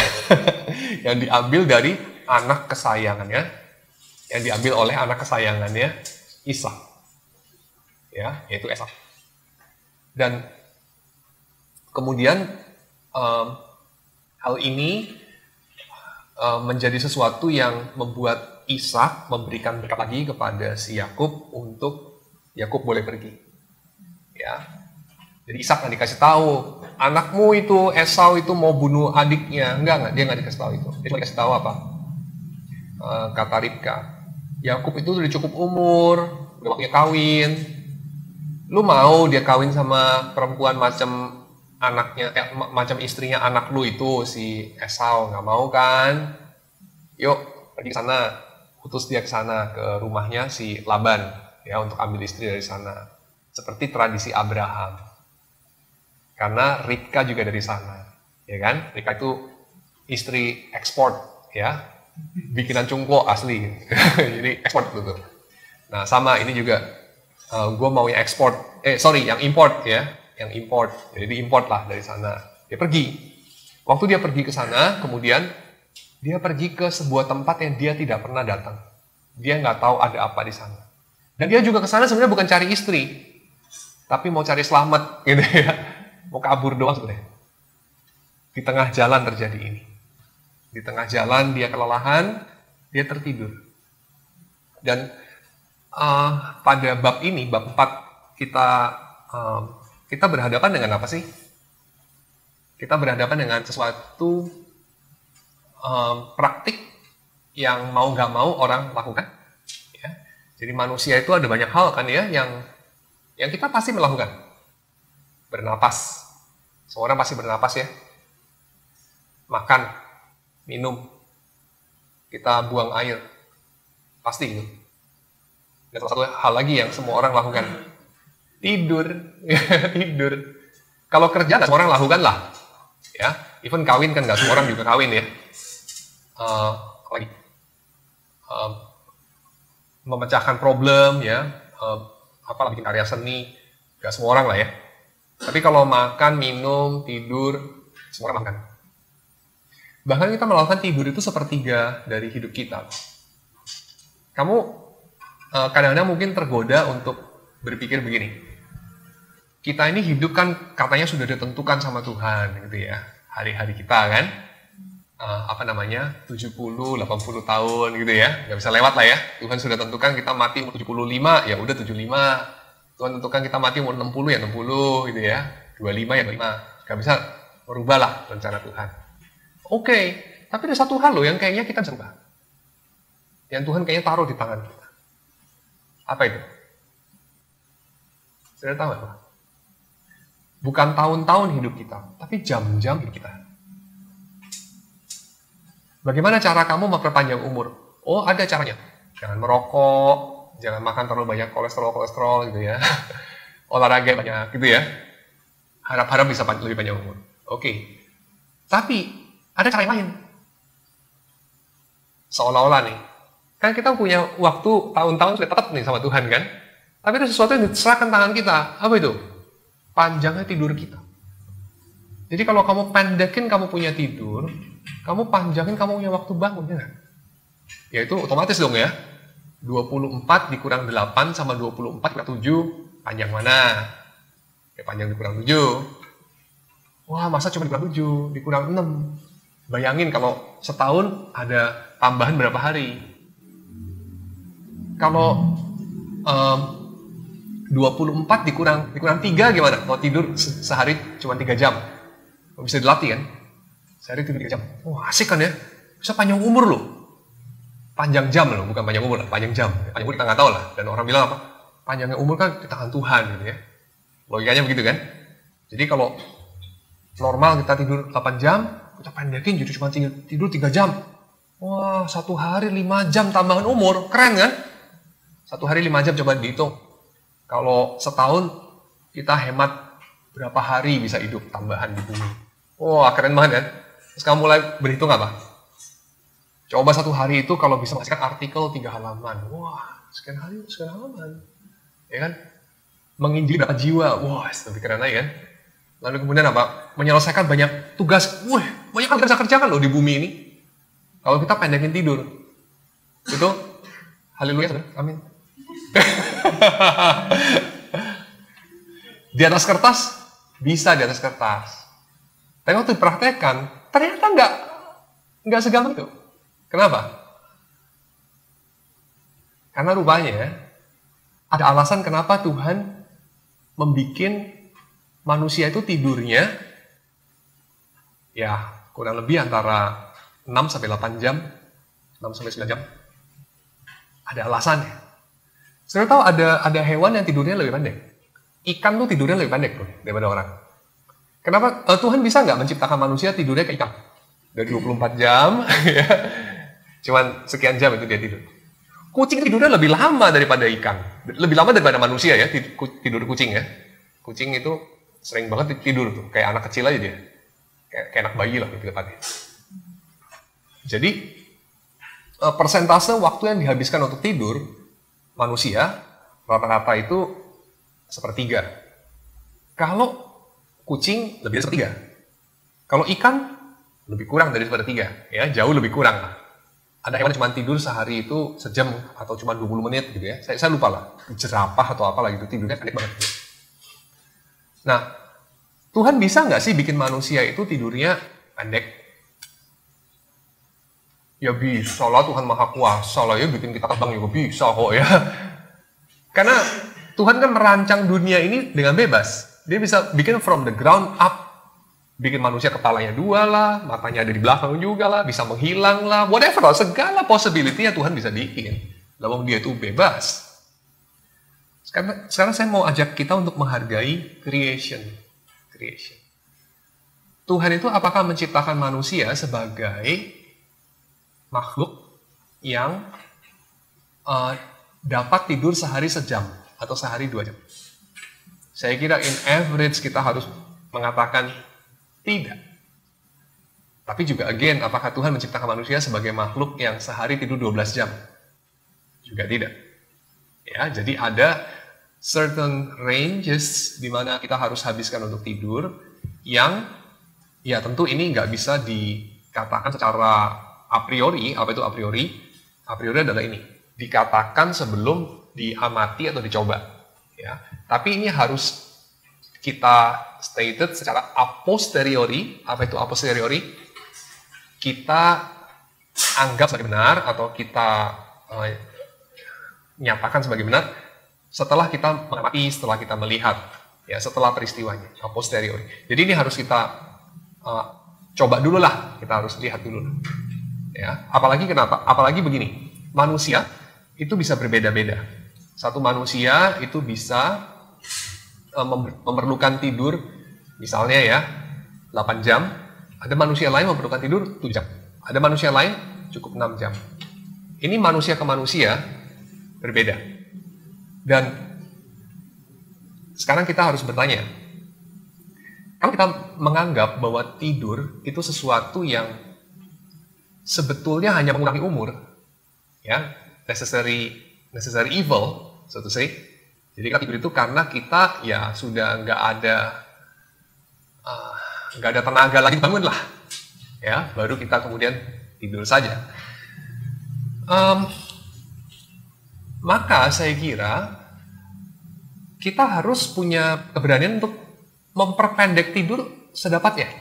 yang diambil dari anak kesayangannya, yang diambil oleh anak kesayangannya Ishak, ya, yaitu Esau. Dan kemudian hal ini menjadi sesuatu yang membuat Ishak memberikan berkat lagi kepada si Yakub untuk Yakub boleh pergi, ya. Jadi Ishak nggak dikasih tahu, anakmu itu Esau itu mau bunuh adiknya, enggak, dia nggak dikasih tahu itu. Dia dikasih tahu apa? Kata Ribka, Yakub itu udah cukup umur, udah waktunya kawin. Lu mau dia kawin sama perempuan macam anaknya, macam istrinya anak lu itu si Esau? Nggak mau kan? Yuk pergi ke sana, utus dia ke sana ke rumahnya si Laban ya untuk ambil istri dari sana. Seperti tradisi Abraham. Karena Ribka juga dari sana, ya kan? Ribka itu istri ekspor, ya. Bikinan Cungko asli, jadi ekspor gitu. Nah sama ini juga, gue mau yang ekspor, yang import ya, yang import, jadi diimport lah dari sana. Dia pergi, waktu dia pergi ke sana, kemudian dia pergi ke sebuah tempat yang dia tidak pernah datang. Dia nggak tahu ada apa di sana. Dan dia juga ke sana sebenarnya bukan cari istri, tapi mau cari selamat gitu ya, mau kabur doang sebenarnya. Di tengah jalan terjadi ini. Di tengah jalan dia kelelahan, dia tertidur. Dan pada bab ini, bab 4, kita berhadapan dengan apa sih? Kita berhadapan dengan sesuatu praktik yang mau nggak mau orang lakukan. Ya. Jadi manusia itu ada banyak hal kan ya yang kita pasti melakukan. Bernapas, semua orang pasti bernapas ya. Makan. Minum, kita buang air, pasti gitu. Dan salah satu hal lagi yang semua orang lakukan, tidur, tidur. Kalau kerja nggak semua orang lakukan lah, ya. Even kawin kan nggak semua orang juga kawin ya. Memecahkan problem ya, apalah bikin karya seni, nggak semua orang lah ya. Tapi kalau makan, minum, tidur, semua orang makan. Bahkan kita melakukan tidur itu sepertiga dari hidup kita. Kamu kadang-kadang mungkin tergoda untuk berpikir begini. Kita ini hidup kan katanya sudah ditentukan sama Tuhan gitu ya. Hari-hari kita kan, 70, 80 tahun gitu ya. Nggak bisa lewat lah ya. Tuhan sudah tentukan kita mati umur 75, ya udah 75. Tuhan tentukan kita mati umur 60, ya 60 gitu ya. 25, ya 25. Nggak bisa merubah lah rencana Tuhan. Oke, tapi ada satu hal loh yang kayaknya kita bisa ubah. Yang Tuhan kayaknya taruh di tangan kita. Apa itu? Sudah tahu apa? Bukan tahun-tahun hidup kita, tapi jam-jam hidup kita. Bagaimana cara kamu memperpanjang umur? Oh, ada caranya. Jangan merokok, jangan makan terlalu banyak kolesterol gitu ya. Olahraga banyak gitu ya. Harap-harap bisa lebih panjang umur. Oke. Tapi ada cara yang lain. seolah-olah nih, kan kita punya waktu tahun-tahun sudah tetap nih sama Tuhan kan, tapi itu sesuatu yang diserahkan tangan kita. Apa itu? Panjangnya tidur kita. Jadi kalau kamu pendekin kamu punya tidur, kamu panjangin kamu punya waktu bangun, ya? Ya itu otomatis dong ya. 24 dikurang 8 sama 24 dikurang 7, panjang mana? Ya panjang dikurang 7. Wah, masa cuma dikurang 7, dikurang 6. Bayangin kalau setahun ada tambahan berapa hari. Kalau 24 dikurang 3 gimana? Kalau tidur sehari cuma 3 jam. Bisa dilatih kan? Sehari tidur 3 jam. Wah, asik kan ya? Bisa panjang umur loh. Panjang jam loh, bukan panjang umur lah, panjang jam. Panjang umur kita nggak tahu lah. Dan orang bilang apa? Panjangnya umur kan di tangan Tuhan gitu ya. Logikanya begitu kan? Jadi kalau normal kita tidur 8 jam, kita pendekin jadi cuma tidur 3 jam. Wah, 1 hari 5 jam tambahan umur. Keren kan? 1 hari 5 jam coba dihitung. Kalau setahun kita hemat berapa hari bisa hidup tambahan di bumi. Wah, keren banget kan? Terus kamu mulai berhitung apa? Coba 1 hari itu kalau bisa menghasilkan artikel 3 halaman. Wah, sekian hari, sekian halaman. Ya kan? Menginjili berapa jiwa. Wah, lebih keren lagi kan? Lalu kemudian apa? Menyelesaikan banyak tugas. Wah, banyak yang bisa kerjakan loh di bumi ini. Kalau kita pendekin tidur. Itu, haleluya, saudara. Amin. Di atas kertas, bisa di atas kertas. Tapi waktu dipraktekkan, ternyata nggak segampang itu. Kenapa? Karena rupanya ada alasan kenapa Tuhan membuat manusia itu tidurnya ya kurang lebih antara 6-8 jam, 6-9 jam. Ada alasannya. Saudara tahu ada hewan yang tidurnya lebih pendek. Ikan tuh tidurnya lebih pendek tuh daripada orang. Kenapa? Tuhan bisa nggak menciptakan manusia tidurnya kayak ikan? Dari 24 jam, ya. Cuman sekian jam itu dia tidur. Kucing tidurnya lebih lama daripada ikan. Lebih lama daripada manusia ya, tidur kucing ya. Kucing itu sering banget tidur tuh, kayak anak kecil aja dia. Kayak anak bayi lah gitu tadi. Jadi, persentase waktu yang dihabiskan untuk tidur, manusia, rata-rata itu 1/3. Kalau kucing, lebih dari 1/3. Kalau ikan, lebih kurang dari 1/3. Ya, jauh lebih kurang lah. Ada hewan cuma tidur sehari itu sejam atau cuma 20 menit gitu ya. Saya lupa lah. Jerapah atau apalah gitu tidurnya pendek banget. Nah, Tuhan bisa nggak sih bikin manusia itu tidurnya pendek? Ya bisa lah, Tuhan Maha Kuasa lah ya, bikin kita terbang juga bisa kok ya. Karena Tuhan kan merancang dunia ini dengan bebas. Dia bisa bikin from the ground up. Bikin manusia kepalanya 2 lah, matanya ada di belakang juga lah, bisa menghilang lah, whatever lah, segala possibility-nya Tuhan bisa bikin. Lalu dia itu bebas. Sekarang saya mau ajak kita untuk menghargai creation. Tuhan itu apakah menciptakan manusia sebagai makhluk yang dapat tidur sehari sejam atau sehari 2 jam? Saya kira in average kita harus mengatakan tidak. Tapi juga again, apakah Tuhan menciptakan manusia sebagai makhluk yang sehari tidur 12 jam? Juga tidak. Ya, jadi ada certain ranges di mana kita harus habiskan untuk tidur yang ya tentu ini nggak bisa dikatakan secara a priori. Apa itu a priori? A priori adalah ini. Dikatakan sebelum diamati atau dicoba. Ya. Tapi ini harus kita stated secara a posteriori. Apa itu a posteriori? Kita anggap sebagai benar atau kita nyatakan sebagai benar setelah kita mengamati, setelah kita melihat, ya setelah peristiwanya, a posteriori. Jadi ini harus kita coba dulu lah, kita harus lihat dulu. Ya, apalagi kenapa? Apalagi begini, manusia itu bisa berbeda-beda. Satu manusia itu bisa memerlukan tidur, misalnya ya, 8 jam. Ada manusia lain memerlukan tidur 7 jam. Ada manusia lain cukup 6 jam. Ini manusia ke manusia berbeda. Dan sekarang kita harus bertanya, kalau kita menganggap bahwa tidur itu sesuatu yang sebetulnya hanya mengurangi umur, ya, necessary evil, so to say. Jadi kita tidur itu karena kita ya sudah nggak ada tenaga lagi bangun lah, ya, baru kita kemudian tidur saja. Maka saya kira kita harus punya keberanian untuk memperpendek tidur sedapatnya.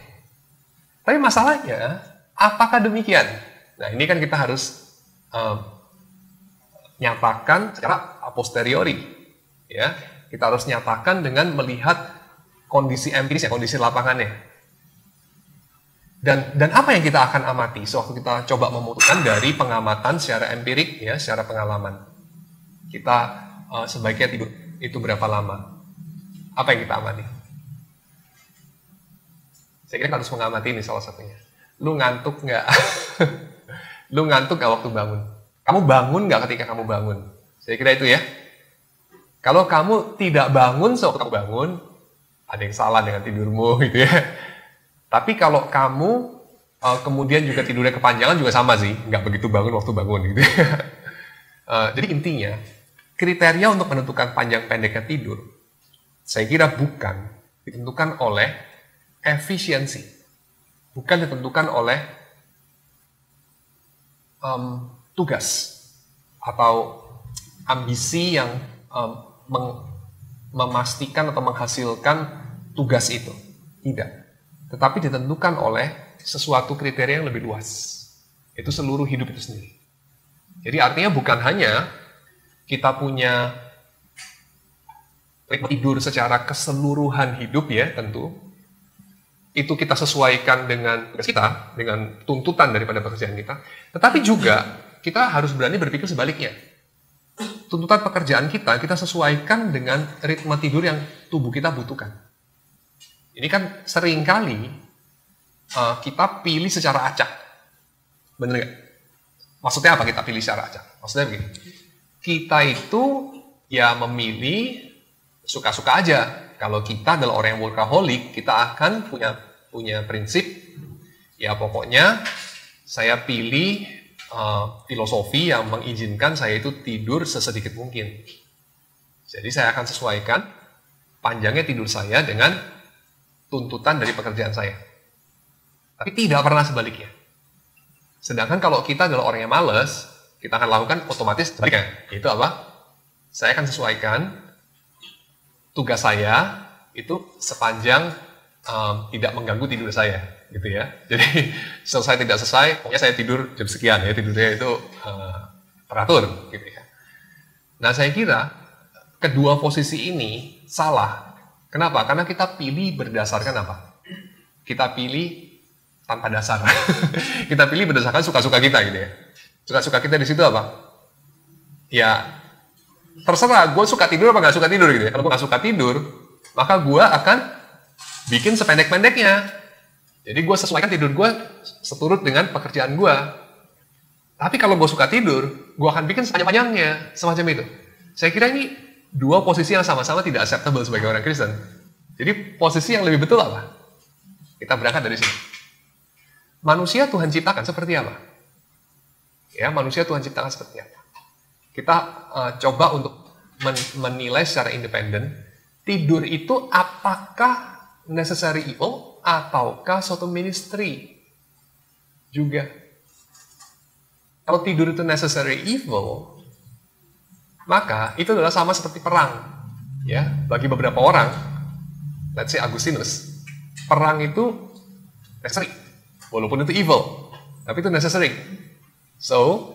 Tapi masalahnya, apakah demikian? Nah, ini kan kita harus nyatakan secara a posteriori. Ya, kita harus nyatakan dengan melihat kondisi empiris, kondisi lapangannya. Dan apa yang kita akan amati sewaktu kita coba memutuskan dari pengamatan secara empirik, ya, secara pengalaman. Kita sebaiknya tidur itu berapa lama? Apa yang kita amati? Saya kira harus mengamati ini salah satunya. Lu ngantuk nggak? Lu ngantuk nggak waktu bangun? Kamu bangun nggak ketika kamu bangun? Saya kira itu ya. Kalau kamu tidak bangun sewaktu kamu bangun, ada yang salah dengan tidurmu gitu ya. Tapi kalau kamu kemudian juga tidurnya kepanjangan juga sama sih, nggak begitu bangun waktu bangun gitu ya. Jadi intinya, kriteria untuk menentukan panjang pendeknya tidur, saya kira bukan ditentukan oleh efisiensi, bukan ditentukan oleh tugas atau ambisi yang memastikan atau menghasilkan tugas itu. Tidak. Tetapi ditentukan oleh sesuatu kriteria yang lebih luas. Itu seluruh hidup itu sendiri. Jadi artinya bukan hanya kita punya ritme tidur secara keseluruhan hidup ya tentu. Itu kita sesuaikan dengan tugas kita, dengan tuntutan daripada pekerjaan kita. Tetapi juga kita harus berani berpikir sebaliknya. Tuntutan pekerjaan kita sesuaikan dengan ritme tidur yang tubuh kita butuhkan. Ini kan seringkali kita pilih secara acak. Bener nggak? Maksudnya apa kita pilih secara acak? Maksudnya begini, kita itu ya memilih suka-suka aja. Kalau kita adalah orang yang workaholic, kita akan punya prinsip, ya pokoknya saya pilih filosofi yang mengizinkan saya itu tidur sesedikit mungkin. Jadi saya akan sesuaikan panjangnya tidur saya dengan tuntutan dari pekerjaan saya. Tapi tidak pernah sebaliknya. Sedangkan kalau kita adalah orang yang malas, kita akan lakukan otomatis sebaliknya. Itu apa? Saya akan sesuaikan tugas saya itu sepanjang tidak mengganggu tidur saya, gitu ya. Jadi selesai tidak selesai, pokoknya saya tidur jam sekian ya, tidurnya itu teratur, gitu ya. Nah saya kira kedua posisi ini salah. Kenapa? Karena kita pilih berdasarkan apa? Kita pilih tanpa dasar. Kita pilih berdasarkan suka-suka kita, gitu ya. Suka-suka kita di situ apa? Ya terserah, gue suka tidur apa nggak suka tidur gitu ya. Kalau gue nggak suka tidur, maka gue akan bikin sependek-pendeknya. Jadi gue sesuaikan tidur gue seturut dengan pekerjaan gue. Tapi kalau gue suka tidur, gue akan bikin sepanjang-panjangnya, semacam itu. Saya kira ini dua posisi yang sama-sama tidak acceptable sebagai orang Kristen. Jadi posisi yang lebih betul apa? Kita berangkat dari sini. Manusia Tuhan ciptakan seperti apa? Ya, manusia Tuhan ciptakan seperti apa? Kita coba untuk menilai secara independen, tidur itu apakah necessary evil ataukah suatu ministry juga. Kalau tidur itu necessary evil, maka itu adalah sama seperti perang. Ya, bagi beberapa orang, let's say Agustinus, perang itu necessary, walaupun itu evil, tapi itu necessary. So,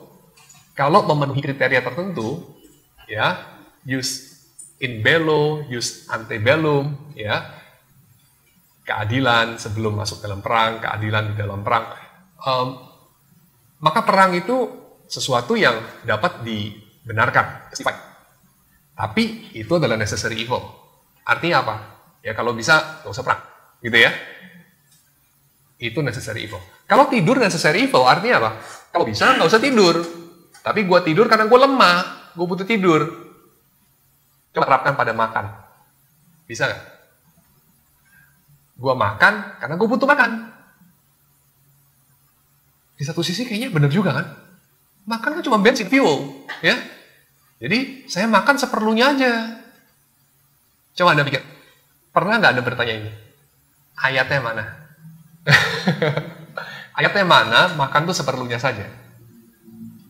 kalau memenuhi kriteria tertentu, ya, jus in bello, jus ante bellum, ya, keadilan sebelum masuk dalam perang, keadilan di dalam perang, maka perang itu sesuatu yang dapat dibenarkan, justify. Tapi itu adalah necessary evil. Artinya apa? Ya kalau bisa nggak usah perang, gitu ya. Itu necessary evil. Kalau tidur necessary evil, artinya apa? Kalau bisa nggak usah tidur. Tapi gue tidur karena gue lemah, gue butuh tidur. Coba terapkan pada makan. Bisa nggak? Gue makan karena gue butuh makan. Di satu sisi kayaknya benar juga kan? Makan kan cuma bensin, fuel, ya. Jadi saya makan seperlunya aja. Coba Anda pikir, pernah nggak Anda bertanya ini? Ayatnya mana? Ayatnya mana makan tuh seperlunya saja?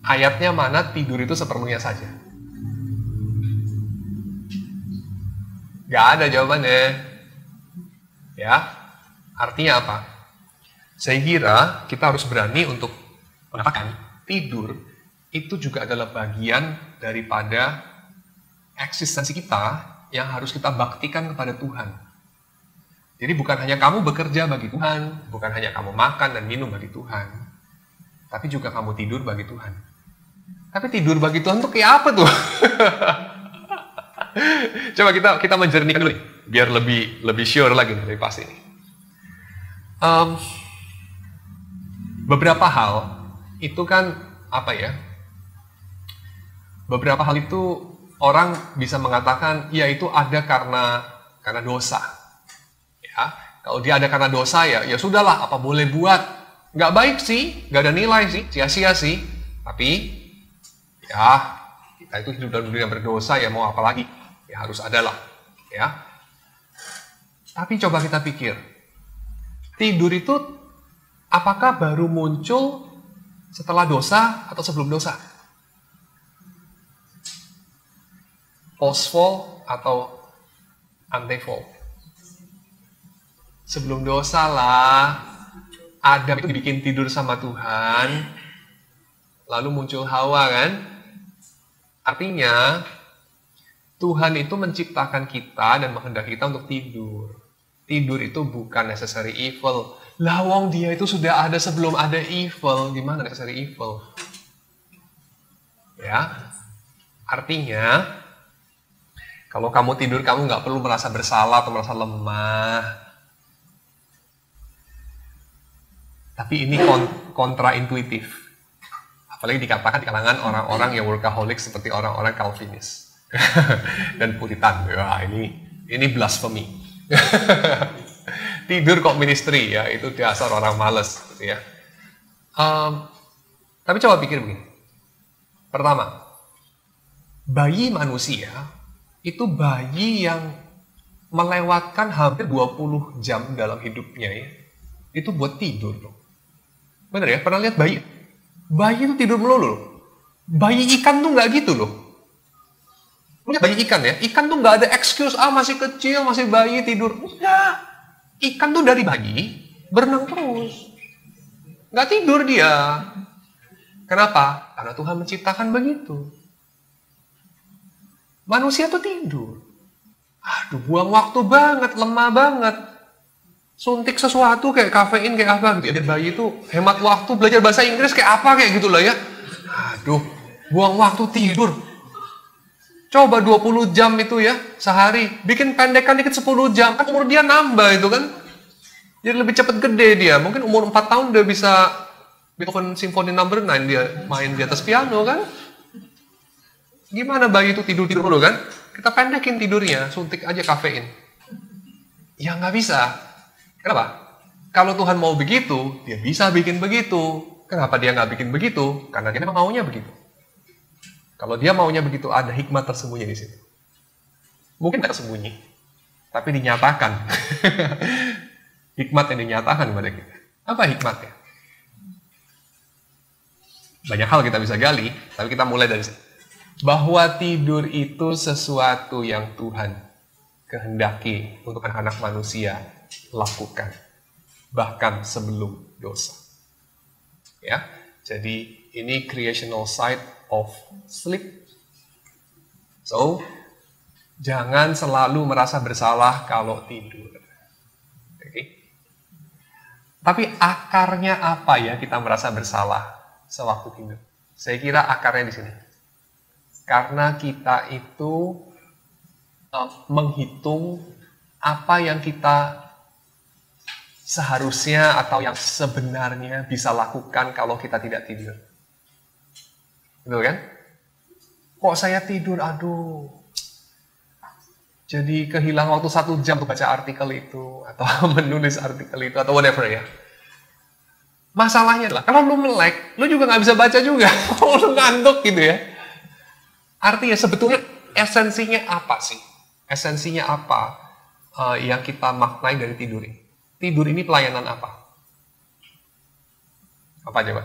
Ayatnya mana tidur itu seperlunya saja? Nggak ada jawabannya. Ya, artinya apa? Saya kira kita harus berani untuk mengatakan tidur itu juga adalah bagian daripada eksistensi kita yang harus kita baktikan kepada Tuhan. Jadi bukan hanya kamu bekerja bagi Tuhan, bukan hanya kamu makan dan minum bagi Tuhan, tapi juga kamu tidur bagi Tuhan. Tapi tidur bagi Tuhan tuh kayak apa tuh? Coba kita menjernihkan dulu nih, biar lebih sure lagi dari pasti ini. Beberapa hal itu kan apa ya? Beberapa hal itu orang bisa mengatakan ya itu ada karena dosa. Ya, kalau dia ada karena dosa ya sudahlah, apa boleh buat. Nggak baik sih, nggak ada nilai sih, sia-sia sih. Tapi ya kita itu hidup dalam dunia berdosa ya mau apa lagi? Ya harus adalah, ya. Tapi coba kita pikir, tidur itu apakah baru muncul setelah dosa atau sebelum dosa? Post-fall atau ante-fall? Sebelum dosa lah. Adam itu dibikin tidur sama Tuhan, lalu muncul Hawa kan? Artinya, Tuhan itu menciptakan kita dan menghendaki kita untuk tidur. Tidur itu bukan necessary evil. Lah wong dia itu sudah ada sebelum ada evil. Gimana necessary evil? Ya, artinya kalau kamu tidur kamu nggak perlu merasa bersalah atau merasa lemah. Tapi ini kontraintuitif. Apalagi dikatakan di kalangan orang-orang yang workaholic seperti orang-orang Calvinis dan Puritan. Wah, ini blasphemy. Tidur kok ministry ya, itu dasar orang malas gitu ya. Tapi coba pikir begini. Pertama, bayi manusia itu bayi yang melewatkan hampir 20 jam dalam hidupnya ya. Itu buat tidur loh. Bener ya? Pernah lihat bayi? Bayi itu tidur melulu loh. Bayi ikan tuh nggak gitu loh. Lihat bayi ikan ya, ikan tuh nggak ada excuse, masih kecil, masih bayi tidur. Enggak. Ikan tuh dari bayi, berenang terus. Nggak tidur dia. Kenapa? Karena Tuhan menciptakan begitu. Manusia tuh tidur. Aduh, buang waktu banget, lemah banget. Suntik sesuatu kayak kafein, kayak apa gitu. Jadi bayi itu hemat waktu, belajar bahasa Inggris kayak apa, kayak gitu lah ya. Aduh, buang waktu tidur. Coba 20 jam itu ya, sehari. Bikin pendekan dikit 10 jam. Kan umur dia nambah itu kan. Jadi lebih cepat gede dia. Mungkin umur 4 tahun udah bisa Beethoven Symphony No. 9 dia main di atas piano kan. Gimana bayi itu tidur-tidur dulu kan? Kita pendekin tidurnya, suntik aja kafein. Ya nggak bisa. Kenapa? Kalau Tuhan mau begitu, dia bisa bikin begitu. Kenapa dia nggak bikin begitu? Karena dia memang maunya begitu. Kalau dia maunya begitu, ada hikmat tersembunyi di situ. Mungkin tidak tersembunyi, tapi dinyatakan. Hikmat yang dinyatakan kepada kita. Apa hikmatnya? Banyak hal kita bisa gali, tapi kita mulai dari sini. Bahwa tidur itu sesuatu yang Tuhan kehendaki untuk anak-anak manusia lakukan. Bahkan sebelum dosa. Ya, jadi ini creational side of sleep. So, jangan selalu merasa bersalah kalau tidur. Okay? Tapi akarnya apa ya kita merasa bersalah sewaktu tidur? Saya kira akarnya di sini. Karena kita itu menghitung apa yang kita seharusnya atau yang sebenarnya bisa lakukan kalau kita tidak tidur. Betul kan? Kok saya tidur, aduh. Jadi kehilang waktu 1 jam untuk baca artikel itu, atau menulis artikel itu, atau whatever ya. Masalahnya adalah, kalau lu melek, lu juga nggak bisa baca juga. Kalau lu ngantuk gitu ya. Artinya sebetulnya esensinya apa sih? Esensinya apa yang kita maknai dari tidur ini? Tidur ini pelayanan apa? Apa coba?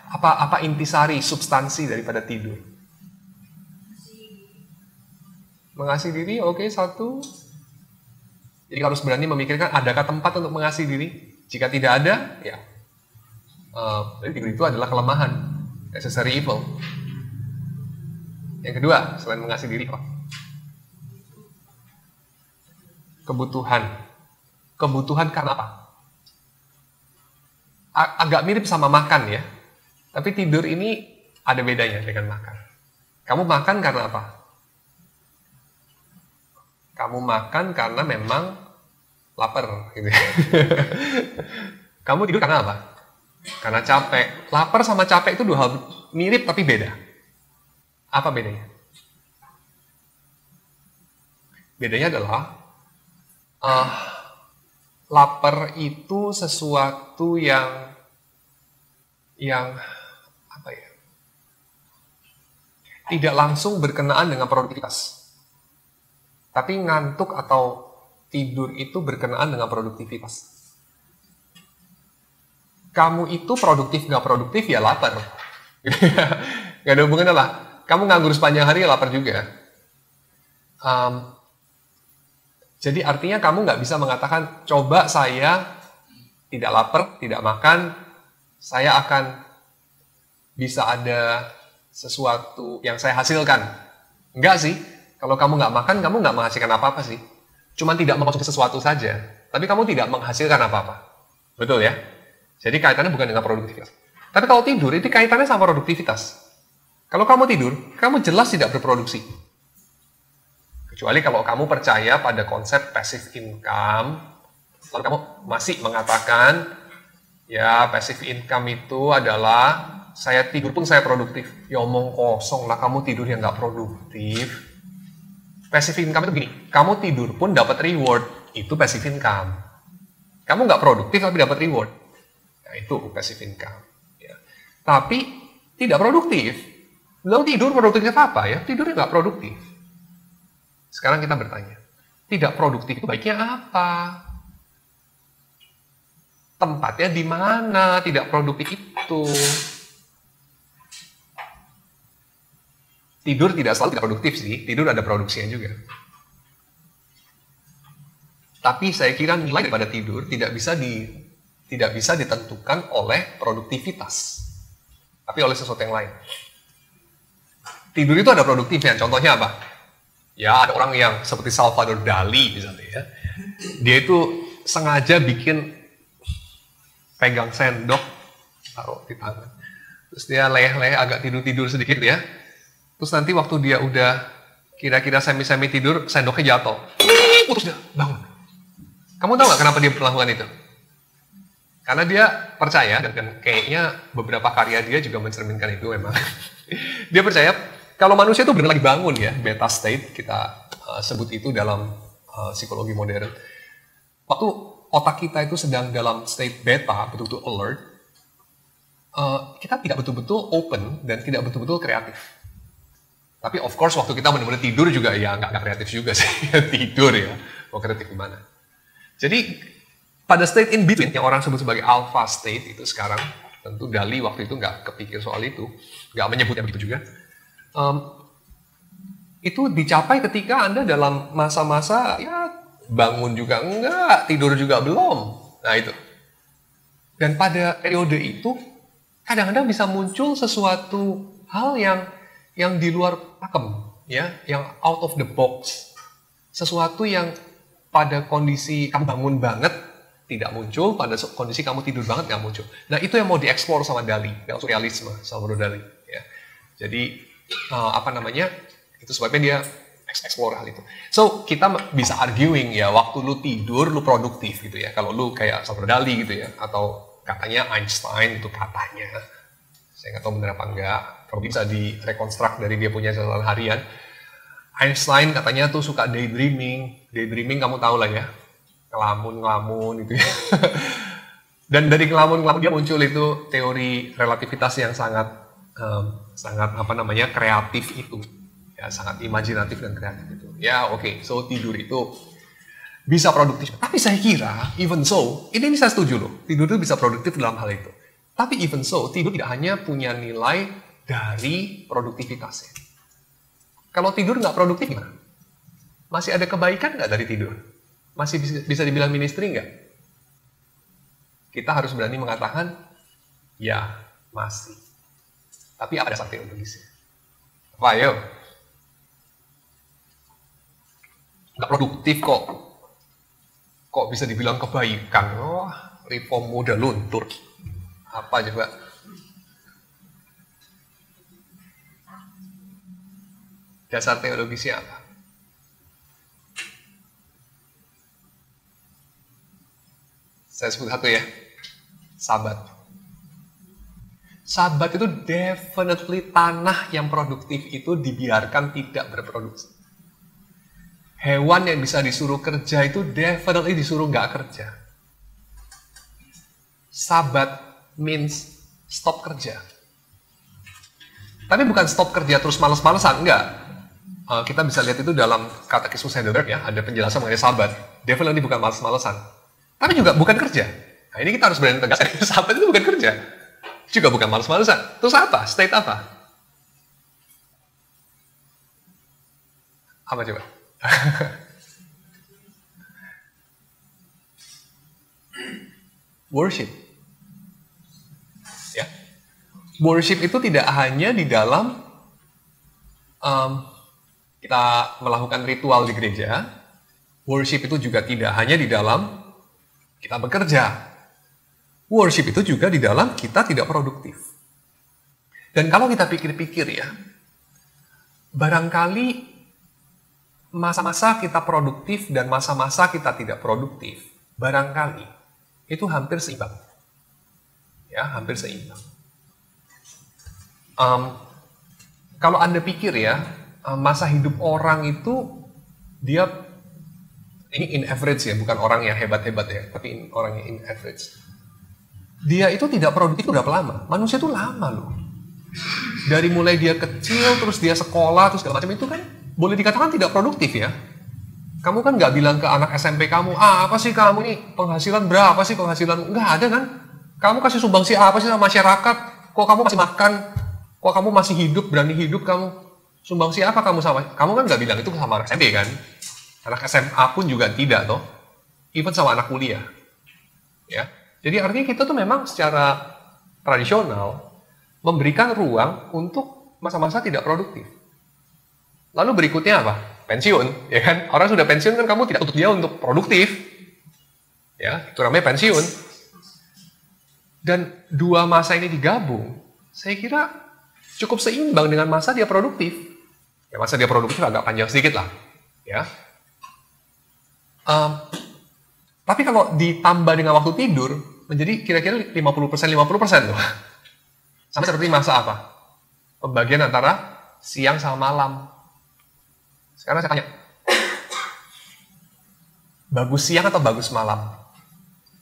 Apa intisari, substansi daripada tidur? Mengasihi diri, oke, satu. Jadi harus berani memikirkan, adakah tempat untuk mengasihi diri? Jika tidak ada, ya. Jadi tidur itu adalah kelemahan, necessary evil. Yang kedua, selain mengasihi diri, apa? Kebutuhan. Kebutuhan karena apa? Agak mirip sama makan ya. Tapi tidur ini ada bedanya dengan makan. Kamu makan karena apa? Kamu makan karena memang lapar gitu. Kamu tidur karena apa? Karena capek. Lapar sama capek itu dua hal mirip tapi beda. Apa bedanya? Bedanya adalah lapar itu sesuatu yang apa ya? Tidak langsung berkenaan dengan produktivitas. Tapi ngantuk atau tidur itu berkenaan dengan produktivitas. Kamu itu produktif nggak produktif ya lapar. Gak ada hubungannya lah. Kamu nganggur sepanjang hari ya lapar juga. Jadi artinya kamu nggak bisa mengatakan, coba saya tidak lapar, tidak makan, saya akan bisa ada sesuatu yang saya hasilkan. Enggak sih. Kalau kamu nggak makan, kamu nggak menghasilkan apa-apa sih. Cuma tidak mengkonsumsi sesuatu saja. Tapi kamu tidak menghasilkan apa-apa. Betul ya? Jadi kaitannya bukan dengan produktivitas. Tapi kalau tidur, itu kaitannya sama produktivitas. Kalau kamu tidur, kamu jelas tidak berproduksi. Kecuali kalau kamu percaya pada konsep passive income, lalu kamu masih mengatakan, ya passive income itu adalah, saya tidur pun saya produktif. Ya omong kosong lah, kamu tidur yang nggak produktif. Passive income itu gini, kamu tidur pun dapat reward, itu passive income. Kamu nggak produktif tapi dapat reward, nah, itu passive income. Ya. Tapi tidak produktif. Lalu tidur produktif apa ya? Tidur nggak produktif. Sekarang kita bertanya, tidak produktif itu baiknya apa? Tempatnya di mana tidak produktif itu? Tidur tidak selalu tidak produktif sih, tidur ada produksinya juga. Tapi saya kira nilai daripada tidur tidak bisa ditentukan oleh produktivitas, tapi oleh sesuatu yang lain. Tidur itu ada produktifnya, contohnya apa? Ya ada orang yang seperti Salvador Dali misalnya ya, dia itu sengaja bikin pegang sendok, taruh di tangan, terus dia leleh-leleh agak tidur-tidur sedikit ya. Terus nanti waktu dia udah kira-kira semi-semi tidur, sendoknya jatuh. Terus dia bangun. Kamu tahu nggak kenapa dia melakukan itu? Karena dia percaya, dan kayaknya beberapa karya dia juga mencerminkan itu memang. Dia percaya, kalau manusia itu benar lagi bangun ya, beta state, kita sebut itu dalam psikologi modern. Waktu otak kita itu sedang dalam state beta, betul-betul alert, kita tidak betul-betul open dan tidak betul-betul kreatif. Tapi of course waktu kita benar-benar tidur juga ya nggak kreatif juga sih. Tidur ya, mau kreatif gimana. Jadi pada state in between yang orang sebut sebagai alpha state itu sekarang, tentu Dali waktu itu nggak kepikir soal itu, nggak menyebutnya begitu juga. Itu dicapai ketika Anda dalam masa-masa ya bangun juga enggak, tidur juga belum. Nah itu. Dan pada periode itu kadang-kadang bisa muncul sesuatu hal yang di luar pakem, ya, yang out of the box, sesuatu yang pada kondisi kamu bangun banget tidak muncul, pada kondisi kamu tidur banget nggak muncul. Nah itu yang mau dieksplor sama Dali, yang surrealisme, Salvador Dali. Ya. Jadi itu sebabnya dia explore hal itu. So kita bisa arguing ya, waktu lu tidur lu produktif gitu ya. Kalau lu kayak Salvador Dali gitu ya, atau katanya Einstein itu katanya. Saya nggak tahu benar apa enggak, kalau bisa direkonstruk dari dia punya catatan harian. Einstein katanya tuh suka daydreaming. Daydreaming kamu tahu lah ya. ngelamun gitu ya. Dan dari ngelamun dia muncul itu teori relativitas yang sangat kreatif itu. Ya, sangat imajinatif dan kreatif itu. Ya, oke. So tidur itu bisa produktif. Tapi saya kira, even so, ini saya setuju loh. Tidur itu bisa produktif dalam hal itu. Tapi even so, tidur tidak hanya punya nilai dari produktivitasnya. Kalau tidur nggak produktif gimana? Masih ada kebaikan nggak dari tidur? Masih bisa dibilang ministry nggak? Kita harus berani mengatakan, ya, masih. Tapi ada dasar teologisnya. Apa, ayo? Nggak produktif kok. Kok bisa dibilang kebaikan? Oh, reform udah luntur. Apa coba? Dasar teologisnya apa? Saya sebut satu ya. Sabat. Sabat itu definitely tanah yang produktif itu dibiarkan tidak berproduksi. Hewan yang bisa disuruh kerja itu definitely disuruh nggak kerja. Sabat means stop kerja. Tapi bukan stop kerja terus males-malesan, enggak. Kita bisa lihat itu dalam Katekismus Heidelberg ya, ada penjelasan mengenai sabat. Definitely bukan males-malesan. Tapi juga bukan kerja. Nah ini kita harus berani tegas, sabat itu bukan kerja. Juga bukan males-malesan. Terus apa? State apa? Apa coba? Worship. Ya. Worship itu tidak hanya di dalam kita melakukan ritual di gereja. Worship itu juga tidak hanya di dalam kita bekerja. Worship itu juga di dalam kita tidak produktif. Dan kalau kita pikir-pikir ya, barangkali masa-masa kita produktif dan masa-masa kita tidak produktif, barangkali itu hampir seimbang. Ya, hampir seimbang. Kalau Anda pikir ya, masa hidup orang itu dia, ini in average ya, bukan orang yang hebat-hebat ya, tapi orang yang in average. Dia itu tidak produktif itu berapa lama? Manusia itu lama loh. Dari mulai dia kecil, terus dia sekolah, terus segala macam itu kan boleh dikatakan tidak produktif ya. Kamu kan nggak bilang ke anak SMP kamu, apa sih kamu ini penghasilan berapa sih penghasilan? Nggak ada kan? Kamu kasih sumbangsi apa sih sama masyarakat? Kok kamu masih makan? Kok kamu masih hidup, berani hidup kamu? Sumbangsi apa kamu sama? Kamu kan nggak bilang itu sama anak SMP kan? Anak SMA pun juga tidak toh. Even sama anak kuliah. Ya. Jadi artinya kita tuh memang secara tradisional memberikan ruang untuk masa-masa tidak produktif. Lalu berikutnya apa? Pensiun, ya kan? Orang sudah pensiun kan kamu tidak tuntut dia untuk produktif. Ya, itu namanya pensiun. Dan dua masa ini digabung, saya kira cukup seimbang dengan masa dia produktif. Ya, masa dia produktif agak panjang sedikit lah. Ya. Tapi kalau ditambah dengan waktu tidur, menjadi kira-kira 50% loh. Sama seperti masa apa? Pembagian antara siang sama malam. Sekarang saya tanya, bagus siang atau bagus malam?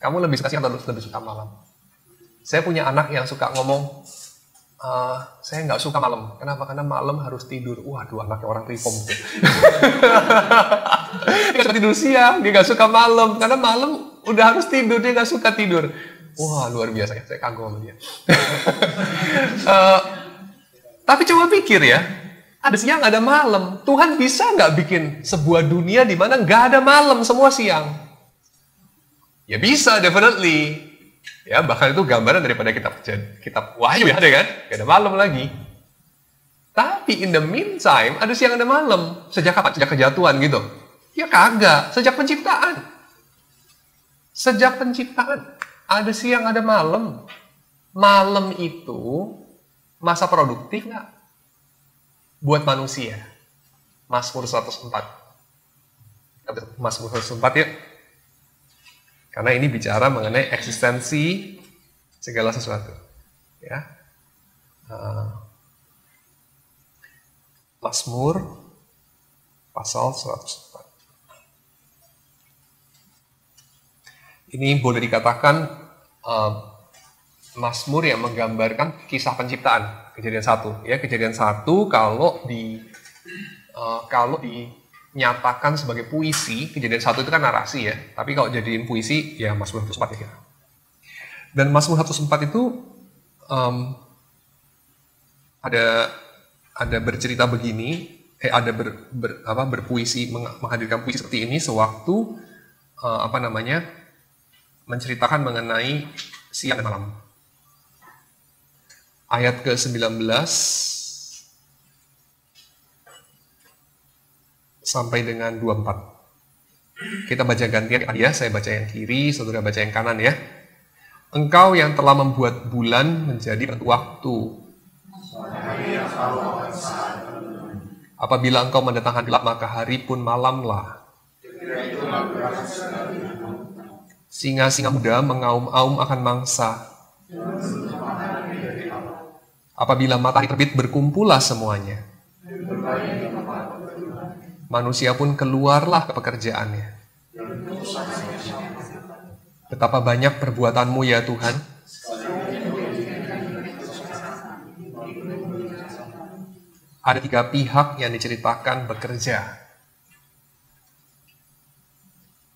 Kamu lebih suka siang atau lebih suka malam? Saya punya anak yang suka ngomong, saya nggak suka malam. Kenapa? Karena malam harus tidur. Waduh, anaknya orang reform. Dia nggak suka tidur siang, dia nggak suka malam. Karena malam udah harus tidur, dia nggak suka tidur. Wah, luar biasa ya, saya kagum sama dia. Tapi coba pikir ya, ada siang, ada malam. Tuhan bisa nggak bikin sebuah dunia di mana nggak ada malam, semua siang? Ya bisa, definitely. Ya, bahkan itu gambaran daripada kitab Wahyu ya, ada kan? Nggak ada malam lagi. Tapi in the meantime, ada siang, ada malam. Sejak kapan? Sejak kejatuhan gitu? Ya kagak, sejak penciptaan. Sejak penciptaan, ada siang, ada malam. Malam itu masa produktif nggak? Buat manusia. Mazmur 104. Mazmur 104 ya. Karena ini bicara mengenai eksistensi segala sesuatu. Ya. Mazmur pasal 104. Ini boleh dikatakan Mazmur yang menggambarkan kisah penciptaan, Kejadian 1. Ya, Kejadian 1 kalau dinyatakan sebagai puisi, Kejadian 1 itu kan narasi ya. Tapi kalau jadiin puisi, ya Mazmur 104 ya. Dan Mazmur 104 itu ada bercerita begini, berpuisi, menghadirkan puisi seperti ini sewaktu menceritakan mengenai siang dan malam. Ayat ke-19 sampai dengan 24. Kita baca gantian ya, saya baca yang kiri, saudara baca yang kanan ya. Engkau yang telah membuat bulan menjadi penentu waktu. Apabila engkau mendatangkan gelap, maka hari pun malamlah. Singa-singa muda mengaum-aum akan mangsa. Apabila matahari terbit, berkumpullah semuanya. Manusia pun keluarlah ke pekerjaannya. Betapa banyak perbuatanmu ya Tuhan. Ada 3 pihak yang diceritakan bekerja.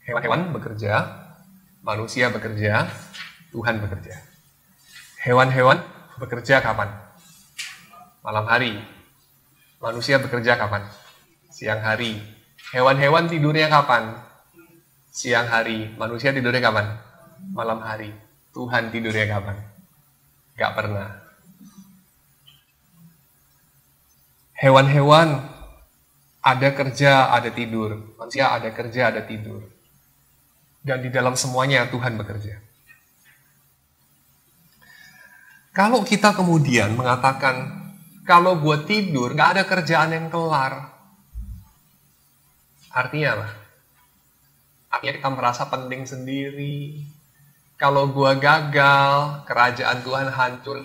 Hewan-hewan bekerja, manusia bekerja, Tuhan bekerja. Hewan-hewan bekerja kapan? Malam hari. Manusia bekerja kapan? Siang hari. Hewan-hewan tidurnya kapan? Siang hari. Manusia tidurnya kapan? Malam hari. Tuhan tidurnya kapan? Gak pernah. Hewan-hewan ada kerja, ada tidur. Manusia ada kerja, ada tidur. Dan di dalam semuanya Tuhan bekerja. Kalau kita kemudian mengatakan, kalau gue tidur, gak ada kerjaan yang kelar. Artinya apa? Artinya kita merasa penting sendiri. Kalau gue gagal, kerajaan Tuhan hancur.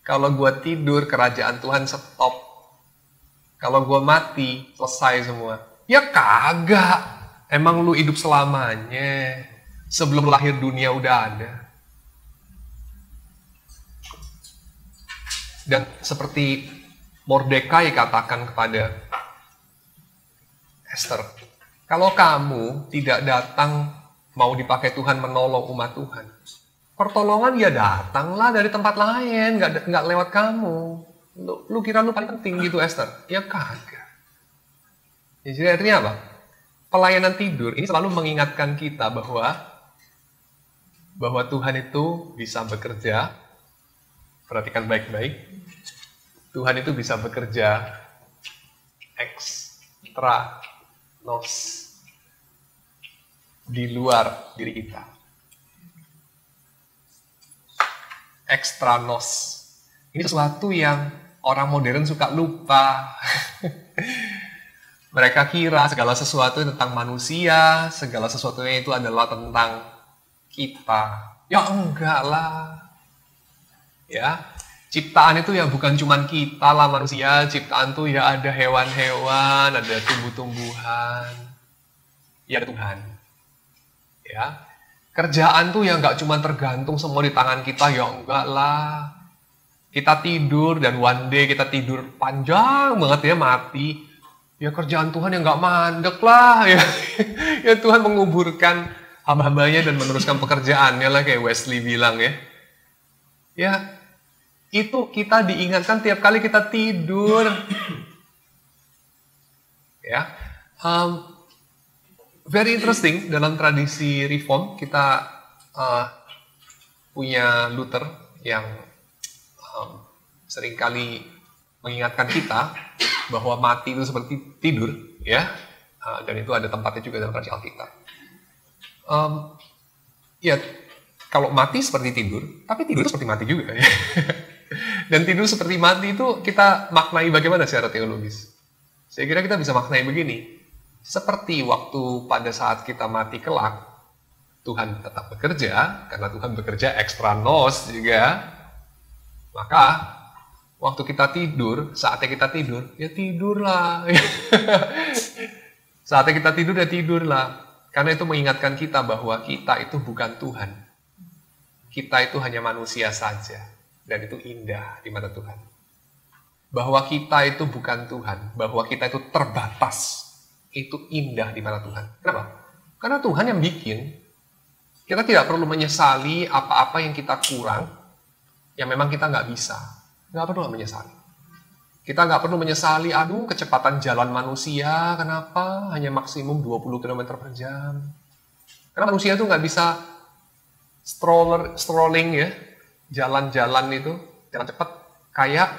Kalau gue tidur, kerajaan Tuhan stop. Kalau gue mati, selesai semua. Ya kagak. Emang lu hidup selamanya. Sebelum lahir dunia udah ada. Dan seperti Mordekai katakan kepada Esther, kalau kamu tidak datang mau dipakai Tuhan menolong umat Tuhan, pertolongan ya datanglah dari tempat lain, nggak lewat kamu. Lu kira lu paling penting gitu Esther? Ya kagak. Ya, jadi artinya apa? Pelayanan tidur ini selalu mengingatkan kita bahwa Tuhan itu bisa bekerja. Perhatikan baik-baik. Tuhan itu bisa bekerja ekstra nos di luar diri kita. Ekstra nos. Ini sesuatu yang orang modern suka lupa. Mereka kira segala sesuatu tentang manusia, segala sesuatunya itu adalah tentang kita. Ya enggak lah. Ya, ciptaan itu ya bukan cuma kita lah manusia, ciptaan tuh ya ada hewan-hewan, ada tumbuh-tumbuhan. Ya ada Tuhan. Ya. Kerjaan tuh ya enggak cuma tergantung semua di tangan kita, ya enggak lah. Kita tidur dan one day kita tidur panjang banget ya mati. Ya kerjaan Tuhan yang gak mandek lah. Ya Tuhan menguburkan hamba-hambanya dan meneruskan pekerjaannya lah kayak Wesley bilang ya. Ya itu kita diingatkan tiap kali kita tidur. Ya, very interesting dalam tradisi Reform kita punya Luther yang seringkali mengingatkan kita bahwa mati itu seperti tidur, ya, dan itu ada tempatnya juga dalam tradisi Alkitab. Ya, kalau mati seperti tidur, tapi tidur seperti mati juga, ya. Dan tidur seperti mati itu kita maknai bagaimana secara teologis? Saya kira kita bisa maknai begini: seperti waktu pada saat kita mati kelak, Tuhan tetap bekerja karena Tuhan bekerja ekstra nos juga. Maka waktu kita tidur, saatnya kita tidur, ya tidurlah. Saatnya kita tidur, ya tidurlah. Karena itu mengingatkan kita bahwa kita itu bukan Tuhan. Kita itu hanya manusia saja. Dan itu indah di mata Tuhan. Bahwa kita itu bukan Tuhan. Bahwa kita itu terbatas. Itu indah di mata Tuhan. Kenapa? Karena Tuhan yang bikin. Kita tidak perlu menyesali apa-apa yang kita kurang. Yang memang kita nggak bisa. Nggak perlu menyesali. Kita nggak perlu menyesali, aduh kecepatan jalan manusia, kenapa hanya maksimum 20 km per jam. Karena manusia itu nggak bisa strolling ya, jalan-jalan itu, jalan cepat, kayak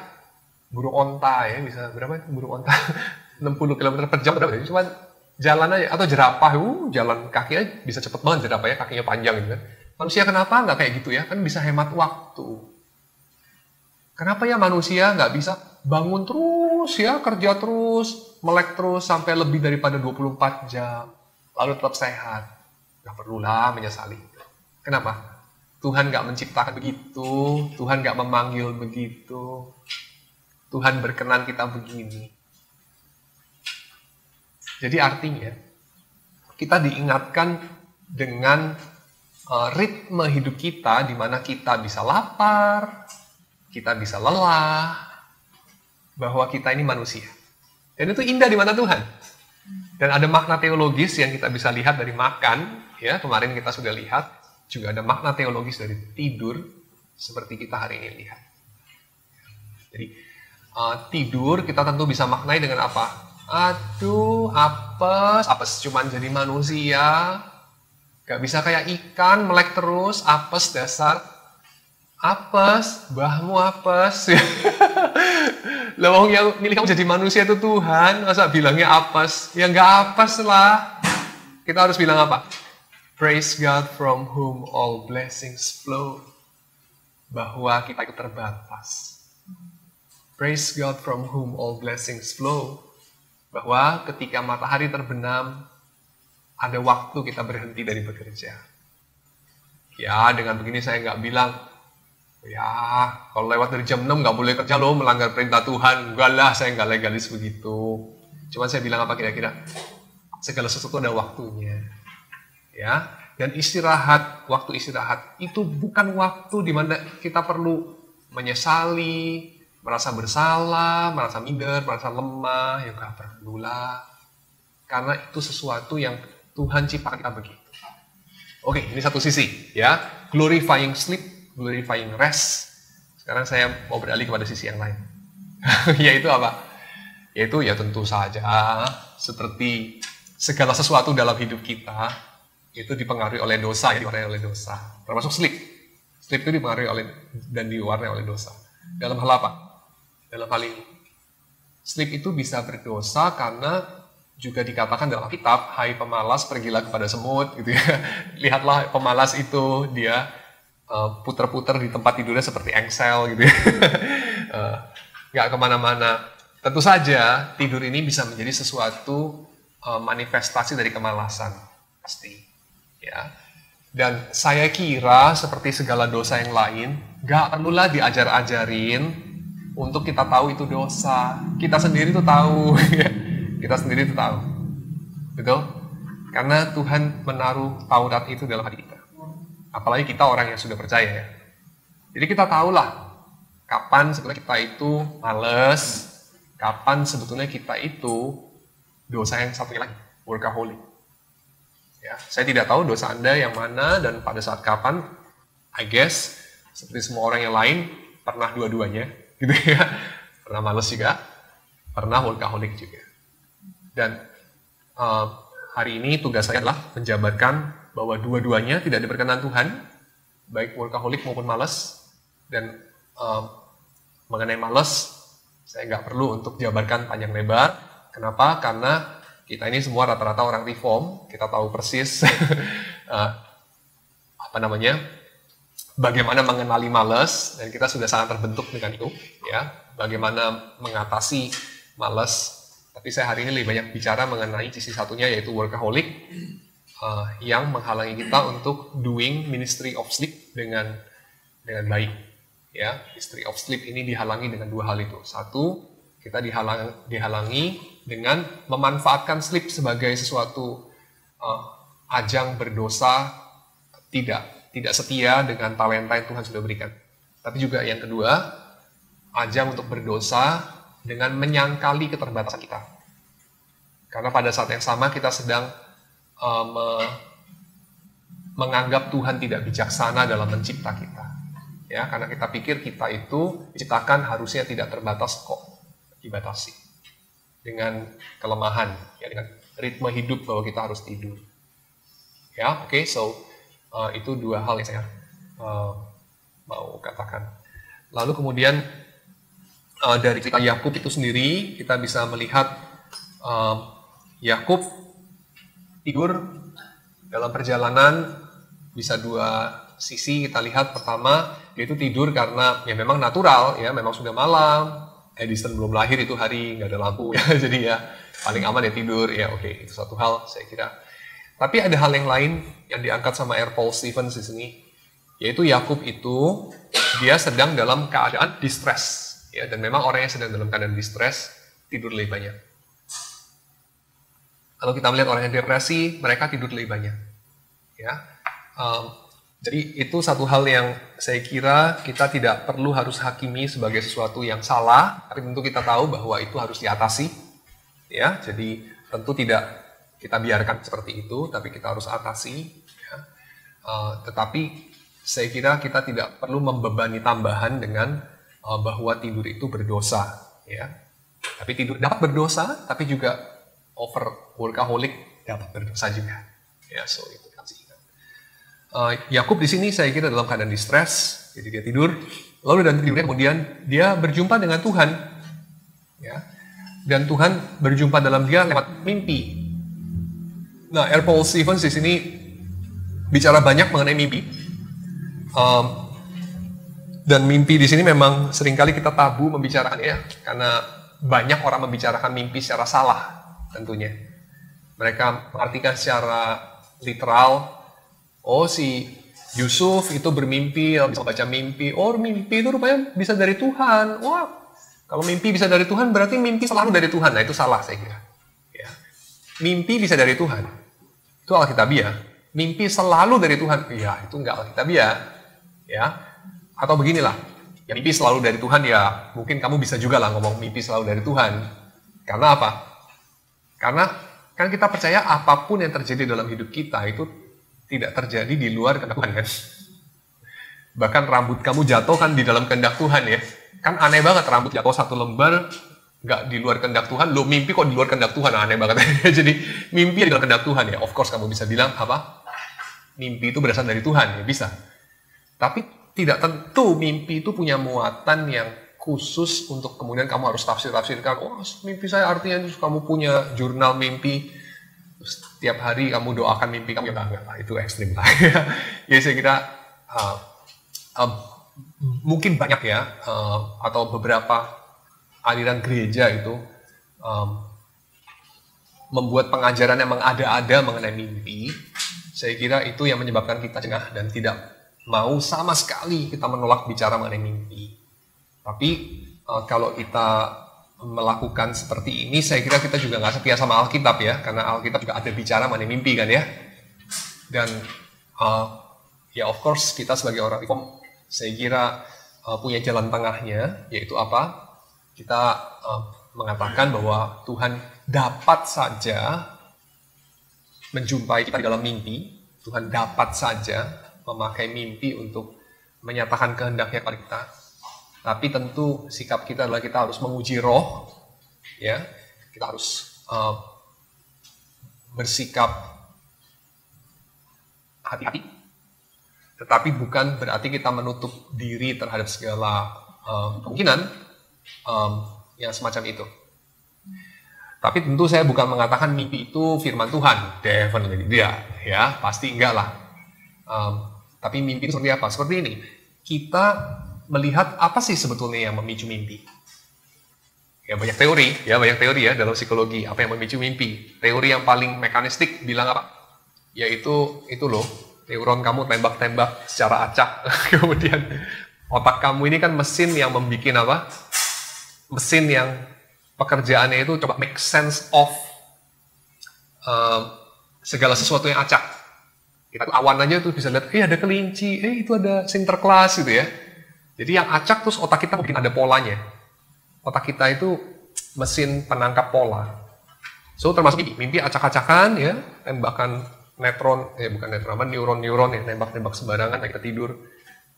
burung onta ya, bisa berapa itu burung onta? 60 km per jam, berapa ya? Cuma jalan aja, atau jerapah, jalan kaki aja bisa cepet banget jerapah ya, kakinya panjang gitu kan. Manusia kenapa nggak kayak gitu ya, kan bisa hemat waktu. Kenapa ya manusia nggak bisa bangun terus ya, kerja terus, melek terus sampai lebih daripada 24 jam, lalu tetap sehat? Nggak perlulah menyesali. Kenapa? Tuhan nggak menciptakan begitu, Tuhan nggak memanggil begitu, Tuhan berkenan kita begini. Jadi artinya, kita diingatkan dengan ritme hidup kita, di mana kita bisa lapar, kita bisa lelah, bahwa kita ini manusia. Dan itu indah di mata Tuhan. Dan ada makna teologis yang kita bisa lihat dari makan, ya kemarin kita sudah lihat, juga ada makna teologis dari tidur, seperti kita hari ini lihat. Jadi tidur kita tentu bisa maknai dengan apa? Aduh, apes cuman jadi manusia, gak bisa kayak ikan, melek terus, apes dasar. Apes, bahmu apes. Lah yang milih kamu jadi manusia itu Tuhan, masa bilangnya apes? Ya nggak apes lah. Kita harus bilang apa? Praise God from whom all blessings flow. Bahwa kita itu terbatas. Praise God from whom all blessings flow. Bahwa ketika matahari terbenam, ada waktu kita berhenti dari bekerja. Ya, dengan begini saya nggak bilang, ya, kalau lewat dari jam 6 nggak boleh kerja loh, melanggar perintah Tuhan. Enggak lah, saya nggak legalis begitu. Cuma saya bilang apa kira-kira? Segala sesuatu ada waktunya. Ya, dan istirahat, waktu istirahat itu bukan waktu di mana kita perlu menyesali, merasa bersalah, merasa minder, merasa lemah. Ya nggak perlu lah. Karena itu sesuatu yang Tuhan ciptakan kita begitu. Oke, ini satu sisi ya, glorifying sleep, glorifying rest. Sekarang saya mau beralih kepada sisi yang lain. Yaitu apa? Yaitu ya tentu saja seperti segala sesuatu dalam hidup kita itu dipengaruhi oleh dosa, diwarnai oleh dosa. Termasuk sleep. Sleep itu dipengaruhi oleh dan diwarnai oleh dosa. Dalam hal apa? Dalam hal ini. Sleep itu bisa berdosa karena juga dikatakan dalam kitab, hai pemalas pergilah kepada semut gitu ya. Lihatlah pemalas itu dia puter-puter di tempat tidurnya seperti engsel gitu ya. Nggak kemana-mana. Tentu saja tidur ini bisa menjadi sesuatu manifestasi dari kemalasan. Pasti. Ya. Dan saya kira seperti segala dosa yang lain, nggak perlulah diajar-ajarin untuk kita tahu itu dosa. Kita sendiri tuh tahu. Kita sendiri tuh tahu. Betul? Karena Tuhan menaruh Taurat itu dalam hati kita. Apalagi kita orang yang sudah percaya ya. Jadi kita tahulah kapan sebetulnya kita itu males, kapan sebetulnya kita itu dosa yang satunya lagi, workaholic. Ya, saya tidak tahu dosa Anda yang mana dan pada saat kapan. I guess seperti semua orang yang lain pernah dua-duanya, gitu ya. Pernah males juga, pernah workaholic juga. Dan hari ini tugas saya adalah menjabarkan bahwa dua-duanya tidak diperkenan Tuhan, baik workaholic maupun malas. Dan mengenai malas, saya nggak perlu untuk jabarkan panjang lebar. Kenapa? Karena kita ini semua rata-rata orang reform, kita tahu persis bagaimana mengenali malas, dan kita sudah sangat terbentuk dengan itu, ya. Bagaimana mengatasi malas. Tapi saya hari ini lebih banyak bicara mengenai sisi satunya, yaitu workaholic, yang menghalangi kita untuk doing ministry of sleep dengan baik. Ya, ministry of sleep ini dihalangi dengan dua hal itu. Satu, kita dihalangi dengan memanfaatkan sleep sebagai sesuatu ajang berdosa, tidak setia dengan talenta yang Tuhan sudah berikan. Tapi juga yang kedua, ajang untuk berdosa dengan menyangkali keterbatasan kita. Karena pada saat yang sama kita sedang menganggap Tuhan tidak bijaksana dalam mencipta kita. Ya, karena kita pikir kita itu diciptakan harusnya tidak terbatas kok, dibatasi dengan kelemahan, ya, dengan ritme hidup bahwa kita harus tidur. Ya, oke, so itu dua hal yang saya mau katakan. Lalu kemudian dari cerita Yakub itu sendiri kita bisa melihat Yakub tidur dalam perjalanan bisa dua sisi kita lihat. Pertama, dia itu tidur karena ya memang natural, ya memang sudah malam, Edison belum lahir itu hari, nggak ada lampu ya, jadi ya paling aman ya tidur, ya oke, itu satu hal saya kira. Tapi ada hal yang lain yang diangkat sama R. Paul Stevens di sini, yaitu Yakub itu dia sedang dalam keadaan distress, ya, dan memang orang yang sedang dalam keadaan distress tidur lebih banyak. Kalau kita melihat orang yang depresi, mereka tidur lebih banyak, ya. Jadi itu satu hal yang saya kira kita tidak perlu harus hakimi sebagai sesuatu yang salah, tapi tentu kita tahu bahwa itu harus diatasi, ya. Jadi tentu tidak kita biarkan seperti itu, tapi kita harus atasi. Ya. Tetapi saya kira kita tidak perlu membebani tambahan dengan bahwa tidur itu berdosa, ya. Tapi tidur dapat berdosa, tapi juga over workaholic dapat berdosa juga, ya. So itu harus ingat. Yakub di sini saya kira dalam keadaan distress, jadi dia tidur. Lalu dan tidurnya kemudian dia berjumpa dengan Tuhan, ya. Dan Tuhan berjumpa dalam dia lewat mimpi. Nah, R. Paul Stevens di sini bicara banyak mengenai mimpi. Dan mimpi di sini memang seringkali kita tabu membicarakan, ya, karena banyak orang membicarakan mimpi secara salah tentunya. Mereka mengartikan secara literal, oh si Yusuf itu bermimpi, bisa baca mimpi, oh mimpi itu rupanya bisa dari Tuhan. Wah, kalau mimpi bisa dari Tuhan berarti mimpi selalu dari Tuhan. Nah itu salah saya kira. Ya. Mimpi bisa dari Tuhan, itu alkitabiah. Mimpi selalu dari Tuhan, ya itu enggak alkitabiah. Ya. Atau beginilah, ya mimpi selalu dari Tuhan, ya mungkin kamu bisa juga lah ngomong mimpi selalu dari Tuhan. Karena apa? Karena kan kita percaya apapun yang terjadi dalam hidup kita itu tidak terjadi di luar kehendak Tuhan, kan? Bahkan rambut kamu jatuh kan di dalam kehendak Tuhan, ya. Kan aneh banget rambut jatuh satu lembar nggak di luar kehendak Tuhan, lo mimpi kok di luar kehendak Tuhan, aneh banget. Jadi mimpi di dalam kehendak Tuhan, ya. Of course kamu bisa bilang apa? Mimpi itu berasal dari Tuhan, ya bisa. Tapi tidak tentu mimpi itu punya muatan yang khusus untuk kemudian kamu harus tafsir-tafsirkan. Oh, mimpi saya artinya kamu punya jurnal mimpi. Setiap hari kamu doakan mimpi kamu, ya enggak lah, itu ekstrim lah. Ya saya kira mungkin banyak ya, atau beberapa aliran gereja itu membuat pengajaran yang mengada-ada mengenai mimpi. Saya kira itu yang menyebabkan kita jengah dan tidak mau sama sekali kita menolak bicara mengenai mimpi. Tapi kalau kita melakukan seperti ini, saya kira kita juga nggak setia sama Alkitab, ya, karena Alkitab juga ada bicara mengenai mimpi, kan, ya. Dan ya of course kita sebagai orang Reform, saya kira punya jalan tengahnya, yaitu apa? Kita mengatakan bahwa Tuhan dapat saja menjumpai kita di dalam mimpi. Tuhan dapat saja memakai mimpi untuk menyatakan kehendaknya kepada kita. Tapi tentu sikap kita adalah kita harus menguji roh, ya. Kita harus bersikap hati-hati. Tetapi bukan berarti kita menutup diri terhadap segala kemungkinan yang semacam itu. Tapi tentu saya bukan mengatakan mimpi itu firman Tuhan, definitely dia, ya pasti enggak lah. Tapi mimpi itu seperti apa? Seperti ini, kita melihat apa sih sebetulnya yang memicu mimpi. Ya banyak teori ya dalam psikologi apa yang memicu mimpi. Teori yang paling mekanistik bilang apa? Yaitu itu loh, neuron kamu tembak-tembak secara acak. Kemudian otak kamu ini kan mesin yang membuat apa? Mesin yang pekerjaannya itu coba make sense of segala sesuatu yang acak. Kita tuh awan aja tuh bisa lihat, ada kelinci, itu ada Sinterklas gitu ya. Jadi yang acak terus otak kita mungkin ada polanya. Otak kita itu mesin penangkap pola. So termasuk mimpi acak-acakan ya, tembakan neuron-neuron yang nembak-nembak sembarangan kita tidur.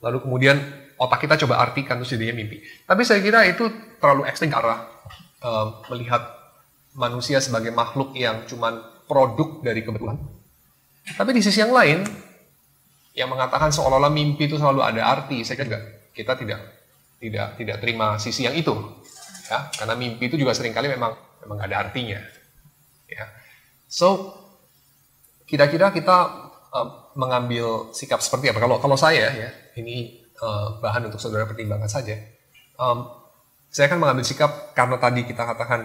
Lalu kemudian otak kita coba artikan terus jadinya mimpi. Tapi saya kira itu terlalu ekstrim ke arah melihat manusia sebagai makhluk yang cuman produk dari kebetulan. Tapi di sisi yang lain, yang mengatakan seolah-olah mimpi itu selalu ada arti, saya kira kita tidak terima sisi yang itu, ya, karena mimpi itu juga seringkali memang ada artinya, ya. So kira-kira kita mengambil sikap seperti apa? Kalau saya ya, ini bahan untuk saudara pertimbangkan saja. Saya akan mengambil sikap karena tadi kita katakan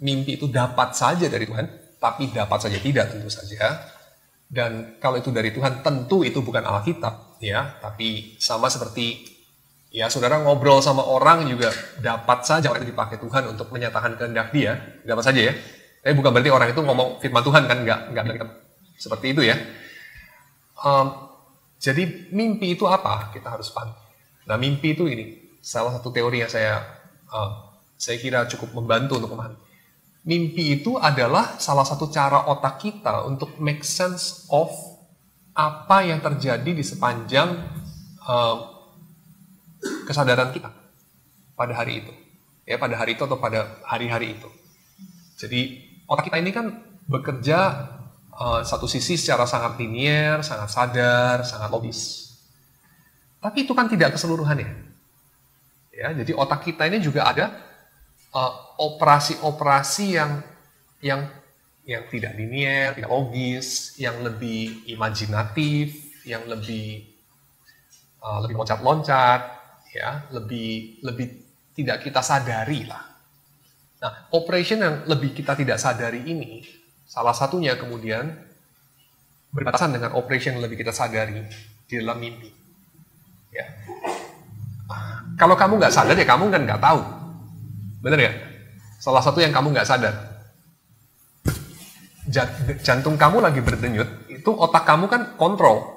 mimpi itu dapat saja dari Tuhan, tapi dapat saja tidak tentu saja. Dan kalau itu dari Tuhan, tentu itu bukan Alkitab, ya. Tapi sama seperti, ya, saudara ngobrol sama orang juga dapat saja itu dipakai Tuhan untuk menyatakan kehendak Dia, dapat saja ya. Tapi bukan berarti orang itu ngomong firman Tuhan kan, nggak seperti itu ya. Jadi mimpi itu apa? Kita harus paham. Nah, mimpi itu ini salah satu teori yang saya kira cukup membantu untuk memahami. Mimpi itu adalah salah satu cara otak kita untuk make sense of apa yang terjadi di sepanjang kesadaran kita pada hari itu. Ya, pada hari itu atau pada hari-hari itu. Jadi otak kita ini kan bekerja satu sisi secara sangat linier, sangat sadar, sangat logis. Tapi itu kan tidak keseluruhannya. Ya, jadi otak kita ini juga ada operasi-operasi yang tidak linear, tidak logis, yang lebih imajinatif, yang lebih loncat-loncat, ya, lebih tidak kita sadari lah. Nah, operation yang lebih kita tidak sadari ini, salah satunya kemudian berbatasan dengan operation yang lebih kita sadari di dalam mimpi. Ya. Kalau kamu nggak sadar ya kamu kan nggak tahu. Benar ya? Salah satu yang kamu nggak sadar. Jantung kamu lagi berdenyut, itu otak kamu kan kontrol.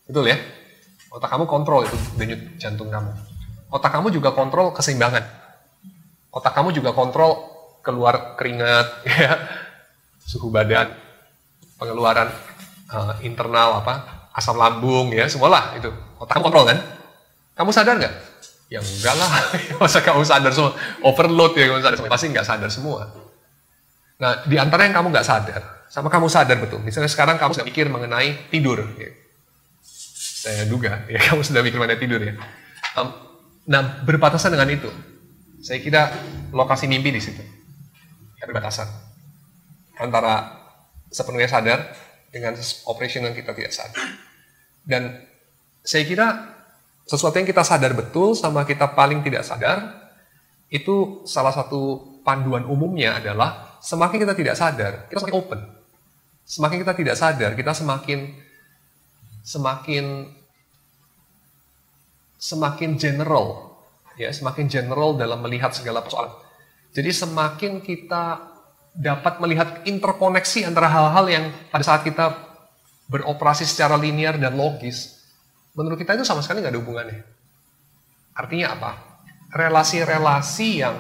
Betul ya? Otak kamu kontrol itu denyut jantung kamu. Otak kamu juga kontrol keseimbangan. Otak kamu juga kontrol keluar keringat, ya, suhu badan, pengeluaran internal asam lambung, ya, semualah itu. Otak kamu kontrol kan? Kamu sadar nggak? Ya enggak lah, masa kamu sadar semua, overload ya kamu sadar semua, pasti nggak sadar semua. Nah, di antara yang kamu nggak sadar, sama kamu sadar betul. Misalnya sekarang kamu sedang mikir mengenai tidur, ya. Saya duga, ya kamu sudah mikir mengenai tidur ya. Nah, berbatasan dengan itu, saya kira lokasi mimpi di situ, ya, berbatasan antara sepenuhnya sadar dengan operation yang kita tidak sadar. Dan saya kira sesuatu yang kita sadar betul sama kita paling tidak sadar, itu salah satu panduan umumnya adalah semakin kita tidak sadar, kita semakin open. Semakin kita tidak sadar, kita semakin general, ya, semakin general dalam melihat segala persoalan. Jadi semakin kita dapat melihat interkoneksi antara hal-hal yang pada saat kita beroperasi secara linear dan logis, menurut kita itu sama sekali nggak ada hubungannya. Artinya apa? Relasi-relasi yang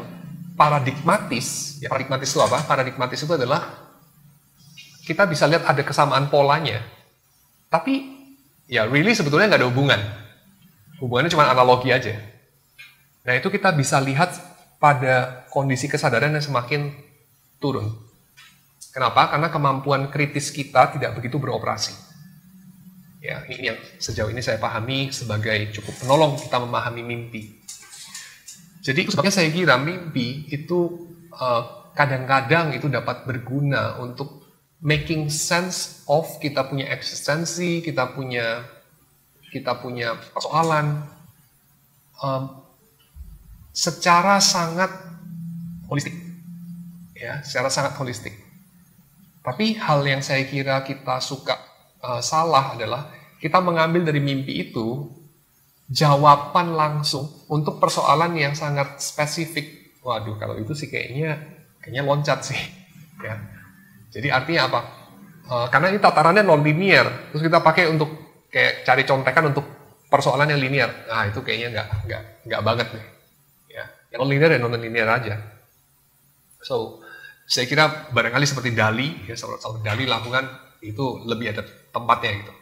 paradigmatis, ya, paradigmatis itu apa? Paradigmatis itu adalah kita bisa lihat ada kesamaan polanya, tapi ya really sebetulnya nggak ada hubungan. Hubungannya cuma analogi aja. Nah, itu kita bisa lihat pada kondisi kesadaran yang semakin turun. Kenapa? Karena kemampuan kritis kita tidak begitu beroperasi. Ya, ini yang sejauh ini saya pahami sebagai cukup penolong kita memahami mimpi. Jadi sebabnya saya kira mimpi itu kadang-kadang itu dapat berguna untuk making sense of kita punya eksistensi, kita punya persoalan secara sangat holistik. Ya, secara sangat holistik. Tapi hal yang saya kira kita suka salah adalah kita mengambil dari mimpi itu jawaban langsung untuk persoalan yang sangat spesifik. Waduh, kalau itu sih kayaknya loncat sih. Ya. Jadi artinya apa? Karena ini tatarannya non-linear, terus kita pakai untuk kayak cari contekan untuk persoalan yang linear. Nah, itu kayaknya nggak banget nih. Ya, yang non-linear ya non-linear aja. So, saya kira barangkali seperti Dali, ya, seperti Dali lakukan itu lebih ada tempatnya gitu.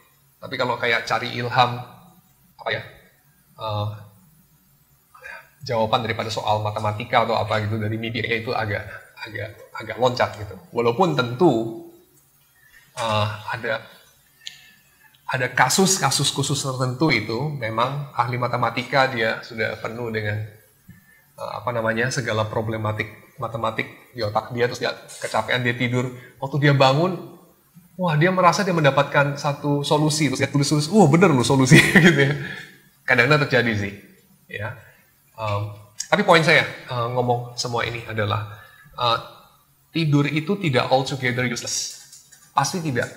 Tapi kalau kayak cari ilham, apa ya, jawaban daripada soal matematika atau apa gitu dari media itu agak loncat gitu. Walaupun tentu ada kasus-kasus khusus tertentu itu memang ahli matematika dia sudah penuh dengan segala problematik matematik di otak dia, terus dia kecapean, dia tidur, waktu dia bangun, wah dia merasa dia mendapatkan satu solusi, terus dia tulis, bener loh solusi gitu ya. Kadang-kadang terjadi sih, ya. Tapi poin saya ngomong semua ini adalah tidur itu tidak altogether useless. Pasti tidak.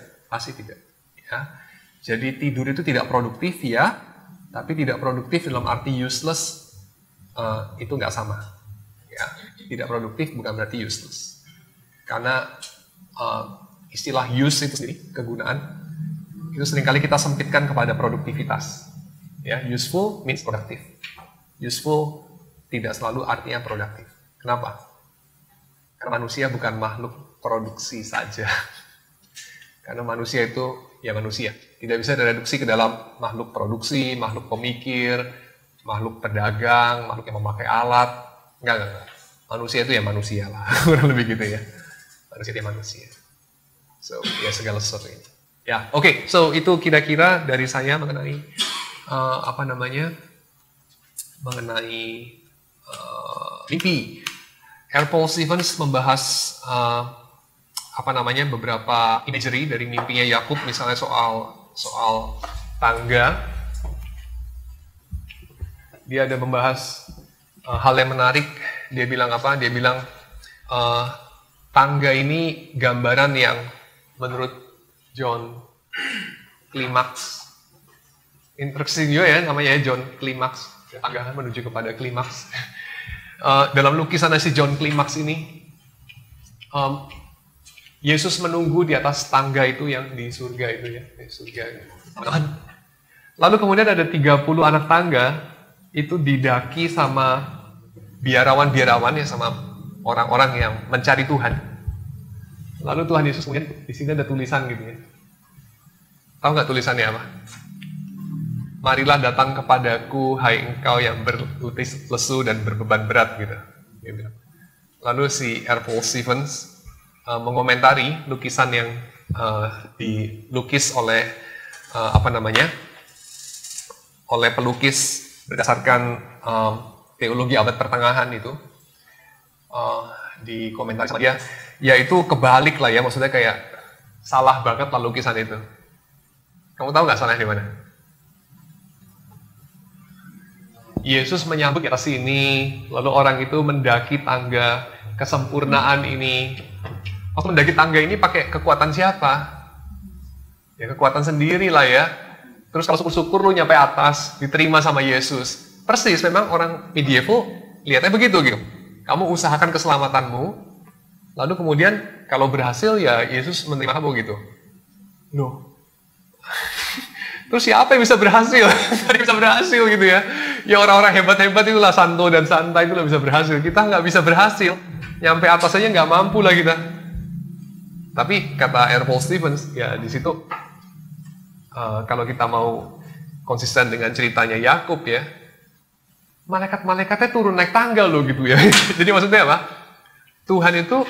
Ya. Jadi tidur itu tidak produktif ya, tapi tidak produktif dalam arti useless itu nggak sama. Ya, tidak produktif bukan berarti useless. Karena istilah use itu sendiri, kegunaan, itu seringkali kita sempitkan kepada produktivitas. Ya, useful means produktif. Useful tidak selalu artinya produktif. Kenapa? Karena manusia bukan makhluk produksi saja. Karena manusia itu ya manusia. Tidak bisa direduksi ke dalam makhluk produksi, makhluk pemikir, makhluk pedagang, makhluk yang memakai alat. Enggak. Manusia itu ya manusia lah. Kurang lebih gitu ya. Manusia itu ya manusia. So, ya segala sesuatu ini. Ya, oke. So, itu kira-kira dari saya mengenai mengenai mimpi. R. Paul Stevens membahas beberapa imagery dari mimpinya Yakub, misalnya soal tangga. Dia ada membahas hal yang menarik. Dia bilang apa? Dia bilang tangga ini gambaran yang menurut John Klimaks. Interesting juga ya namanya John Klimaks. Tangga menuju kepada klimaks. Dalam lukisan si John Klimaks ini, Yesus menunggu di atas tangga itu yang di surga itu ya, di surga. Lalu kemudian ada 30 anak tangga itu didaki sama biarawan-biarawan ya, sama orang-orang yang mencari Tuhan. Lalu Tuhan Yesus kemudian di sini ada tulisan gitu ya. Tahu nggak tulisannya apa? Marilah datang kepadaku, hai engkau yang berlutih lesu dan berbeban berat gitu. Lalu si R. Paul Stevens mengomentari lukisan yang dilukis oleh oleh pelukis berdasarkan teologi abad pertengahan itu, di komentar sama dia, ya itu kebalik lah ya, maksudnya kayak salah banget lah lukisan itu. Kamu tahu nggak salahnya di mana? Yesus menyambut di atas sini, lalu orang itu mendaki tangga kesempurnaan ini. Waktu mendaki tangga ini pakai kekuatan siapa? Ya kekuatan sendiri lah ya. Terus kalau syukur-syukur lu nyampe atas, diterima sama Yesus. Persis memang orang medieval lihatnya begitu gitu. Kamu usahakan keselamatanmu, lalu kemudian kalau berhasil ya Yesus menerima kamu gitu. Loh. Terus siapa yang bisa berhasil? Tidak bisa berhasil gitu ya. Ya orang-orang hebat-hebat itulah, Santo dan Santa itulah bisa berhasil. Kita nggak bisa berhasil. Nyampe atas aja nggak mampu lah kita. Tapi kata R. Paul Stevens, ya di situ kalau kita mau konsisten dengan ceritanya Yakub ya, malaikat-malaikatnya turun naik tangga loh gitu ya. Jadi maksudnya apa? Tuhan itu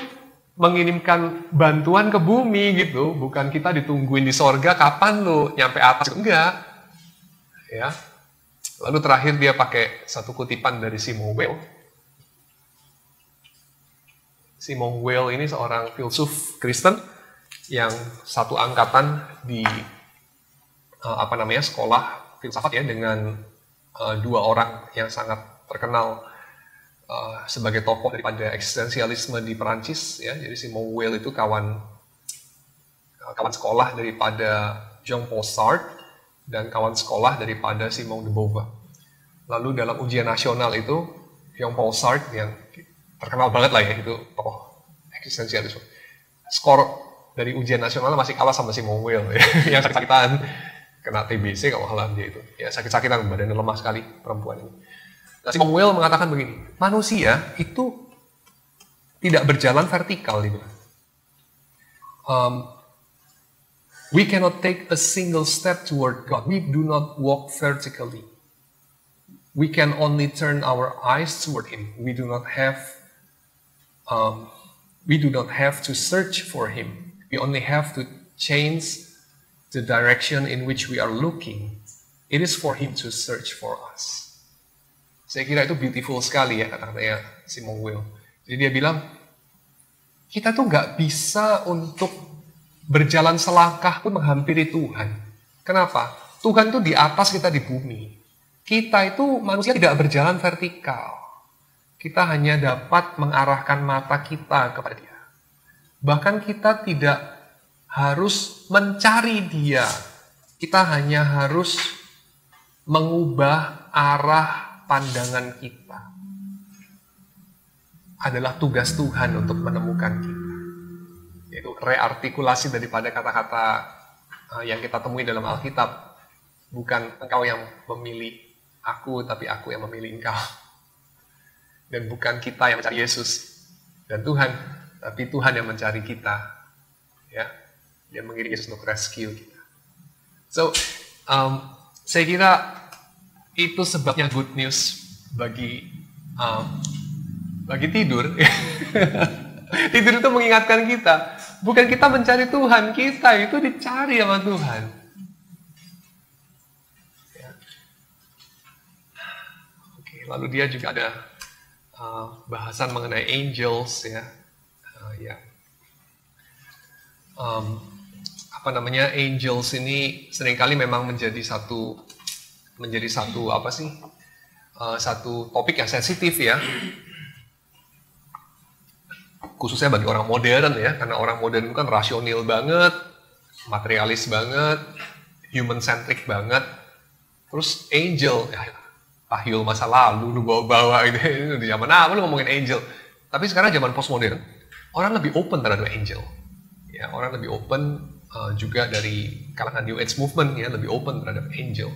mengirimkan bantuan ke bumi gitu, bukan kita ditungguin di sorga kapan lo nyampe atas, enggak. Ya. Lalu terakhir dia pakai satu kutipan dari Simon Weil. Simon Weil ini seorang filsuf Kristen yang satu angkatan di sekolah filsafat ya dengan dua orang yang sangat terkenal sebagai tokoh daripada eksistensialisme di Perancis ya. Jadi Simon Weil itu kawan sekolah daripada Jean-Paul Sartre dan kawan sekolah daripada Simone de Beauvoir. Lalu dalam ujian nasional itu Jean-Paul Sartre yang terkenal banget lah ya, itu tokoh eksistensialisme, skor dari ujian nasional masih kalah sama Simon Weil ya, yang sakit-sakitan, kena TBC kalau salah dia itu. Ya sakit-sakitan, badannya lemah sekali perempuan ini. Nah, Simon Weil mengatakan begini, manusia itu tidak berjalan vertikal gitu. We cannot take a single step toward God. We do not walk vertically. We can only turn our eyes toward Him. We do not have to search for Him. We only have to change the direction in which we are looking. It is for Him to search for us. Saya kira itu beautiful sekali ya kata-katanya Simon Weil. Jadi dia bilang, kita tuh nggak bisa untuk berjalan selangkah pun menghampiri Tuhan. Kenapa? Tuhan tuh di atas, kita di bumi. Kita itu manusia tidak berjalan vertikal. Kita hanya dapat mengarahkan mata kita kepada Dia. Bahkan kita tidak harus mencari Dia. Kita hanya harus mengubah arah pandangan kita. Adalah tugas Tuhan untuk menemukan kita. Yaitu reartikulasi daripada kata-kata yang kita temui dalam Alkitab. Bukan engkau yang memilih aku, tapi aku yang memilih engkau. Dan bukan kita yang mencari Yesus dan Tuhan, tapi Tuhan yang mencari kita. Ya, Dia mengirim Yesus untuk rescue kita. So, saya kira itu sebabnya good news bagi tidur. Tidur itu mengingatkan kita, bukan kita mencari Tuhan, kita itu dicari sama Tuhan. Ya. Oke, lalu dia juga ada bahasan mengenai angels ya. Angels ini seringkali memang menjadi satu topik yang sensitif ya. Khususnya bagi orang modern ya, karena orang modern itu kan rasional banget, materialis banget, human centric banget. Terus angel, ya tahyul masa lalu lu bawa-bawa gitu. Ini di zaman apa lu ngomongin angel? Tapi sekarang zaman postmodern, orang lebih open terhadap angel. Ya, orang lebih open juga dari kalangan New Age movement ya, lebih open terhadap angel.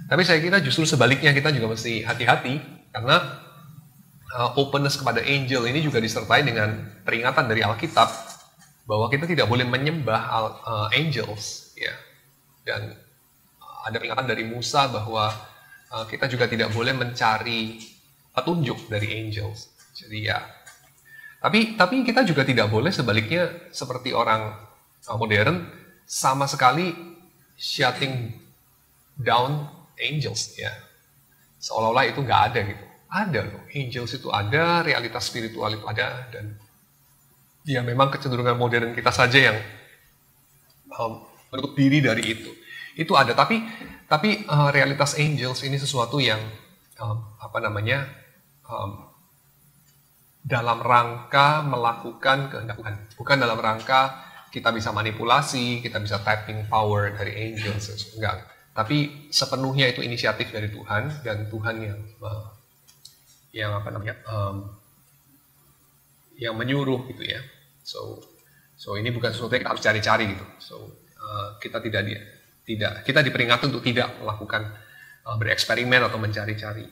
Tapi saya kira justru sebaliknya, kita juga mesti hati-hati karena openness kepada angel ini juga disertai dengan peringatan dari Alkitab bahwa kita tidak boleh menyembah angels ya. Dan ada peringatan dari Musa bahwa kita juga tidak boleh mencari petunjuk dari angels. Jadi ya, tapi kita juga tidak boleh sebaliknya seperti orang modern sama sekali shutting down angels ya, seolah-olah itu nggak ada gitu. Ada loh, angels itu ada, realitas spiritual itu ada, dan ya memang kecenderungan modern kita saja yang menutup diri dari itu. Itu ada, tapi realitas angels ini sesuatu yang dalam rangka melakukan kehendak Tuhan, bukan dalam rangka kita bisa manipulasi, kita bisa tapping power dari angels, enggak. Tapi sepenuhnya itu inisiatif dari Tuhan, dan Tuhan yang menyuruh gitu ya. So ini bukan sesuatu yang kita harus cari-cari gitu. So kita diperingatkan untuk tidak melakukan bereksperimen atau mencari-cari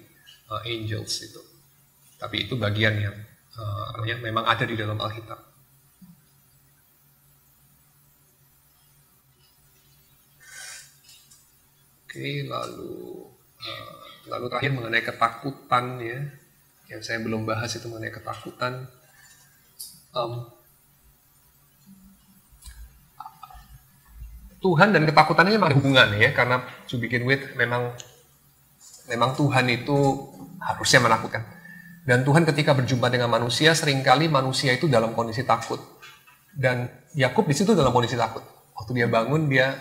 angels itu. Tapi itu bagian yang memang ada di dalam Alkitab. Oke, lalu terakhir mengenai ketakutan ya, yang saya belum bahas itu mengenai ketakutan. Tuhan dan ketakutannya memang ada hubungan ya, karena to begin with memang Tuhan itu harusnya menakutkan. Dan Tuhan ketika berjumpa dengan manusia, seringkali manusia itu dalam kondisi takut. Dan Yakub di situ dalam kondisi takut. Waktu dia bangun, dia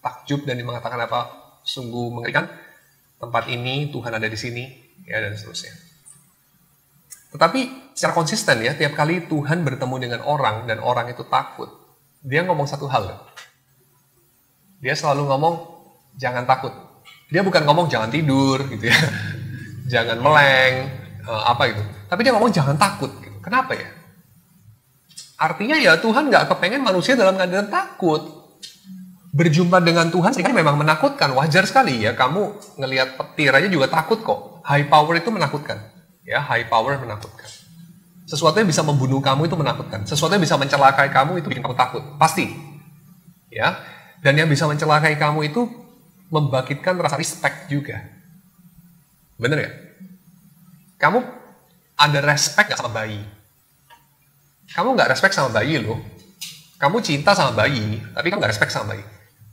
takjub dan dia mengatakan apa? Sungguh mengerikan, tempat ini Tuhan ada di sini, ya, dan seterusnya. Tetapi secara konsisten ya, tiap kali Tuhan bertemu dengan orang dan orang itu takut, dia ngomong satu hal. Dia selalu ngomong, jangan takut. Dia bukan ngomong jangan tidur gitu ya, jangan meleng, apa gitu. Tapi dia ngomong jangan takut. Gitu. Kenapa ya? Artinya ya Tuhan nggak kepengen manusia dalam keadaan takut. Berjumpa dengan Tuhan sehingga memang menakutkan. Wajar sekali ya, kamu ngelihat petir aja juga takut kok. High power itu menakutkan. Ya, high power menakutkan. Sesuatu yang bisa membunuh kamu itu menakutkan. Sesuatu yang bisa mencelakai kamu itu bikin kamu takut. Pasti. Ya. Dan yang bisa mencelakai kamu itu membangkitkan rasa respect juga. Bener ya? Kamu ada respect gak sama bayi? Kamu gak respect sama bayi loh. Kamu cinta sama bayi, tapi kamu gak respect sama bayi.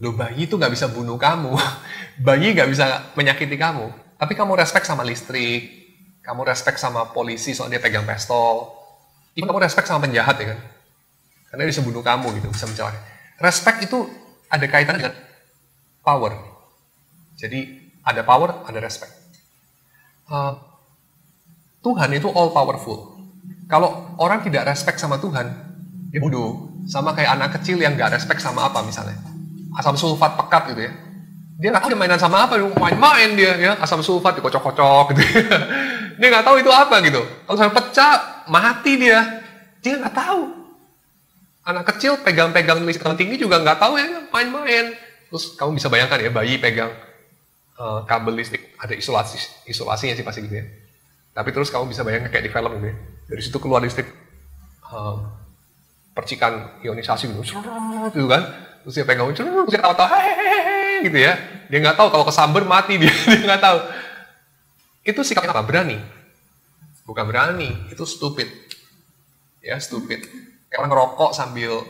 Loh, bayi itu gak bisa bunuh kamu. Bayi gak bisa menyakiti kamu. Tapi kamu respect sama listrik. Kamu respect sama polisi soalnya dia pegang pistol. Itu kamu respect sama penjahat ya kan? Karena dia bisa bunuh kamu gitu, bisa mencelakai. Respect itu ada kaitan dengan power. Jadi ada power, ada respect. Tuhan itu all powerful. Kalau orang tidak respect sama Tuhan, dia bodoh. Sama kayak anak kecil yang gak respect sama apa misalnya. Asam sulfat pekat gitu ya. Dia gak tahu dia mainan sama apa, main-main dia ya. Asam sulfat dikocok-kocok gitu. Dia gak tahu itu apa gitu. Kalau sampai pecah, mati dia. Dia gak tahu. Anak kecil pegang-pegang listrik tinggi juga gak tahu ya, main-main. Terus kamu bisa bayangkan ya, bayi pegang kabel listrik, ada isolasinya sih pasti gitu ya. Tapi terus kamu bisa bayangkan kayak di film gitu ya. Dari situ keluar listrik, percikan ionisasi gitu kan. Terus dia pegang, terus dia tahu-tahu, hehehe gitu ya. Dia nggak tahu kalau kesamber mati dia, dia nggak tahu. Itu sikap apa? Berani? Bukan berani, itu stupid. Ya, stupid. Kayak orang ngerokok sambil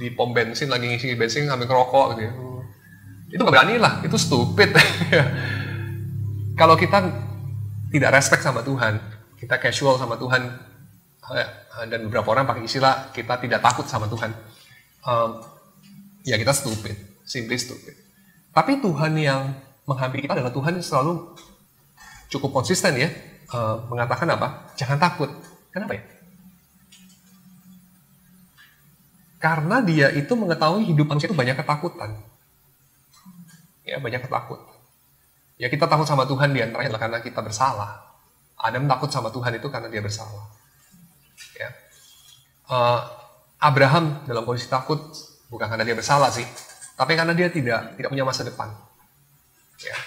di pom bensin lagi ngisi bensin sambil ngerokok gitu ya. Itu nggak berani lah, itu stupid. Kalau kita tidak respect sama Tuhan, kita casual sama Tuhan, dan beberapa orang pakai istilah kita tidak takut sama Tuhan, ya kita stupid, simply stupid. Tapi Tuhan yang menghampiri kita adalah Tuhan yang selalu cukup konsisten ya, mengatakan apa? Jangan takut. Kenapa ya? Karena dia itu mengetahui hidup manusia itu banyak ketakutan. Ya, banyak ketakutan. Ya, kita takut sama Tuhan diantaranya adalah karena kita bersalah. Adam takut sama Tuhan itu karena dia bersalah. Ya. Abraham dalam kondisi takut bukan karena dia bersalah sih, tapi karena dia tidak punya masa depan. Ya.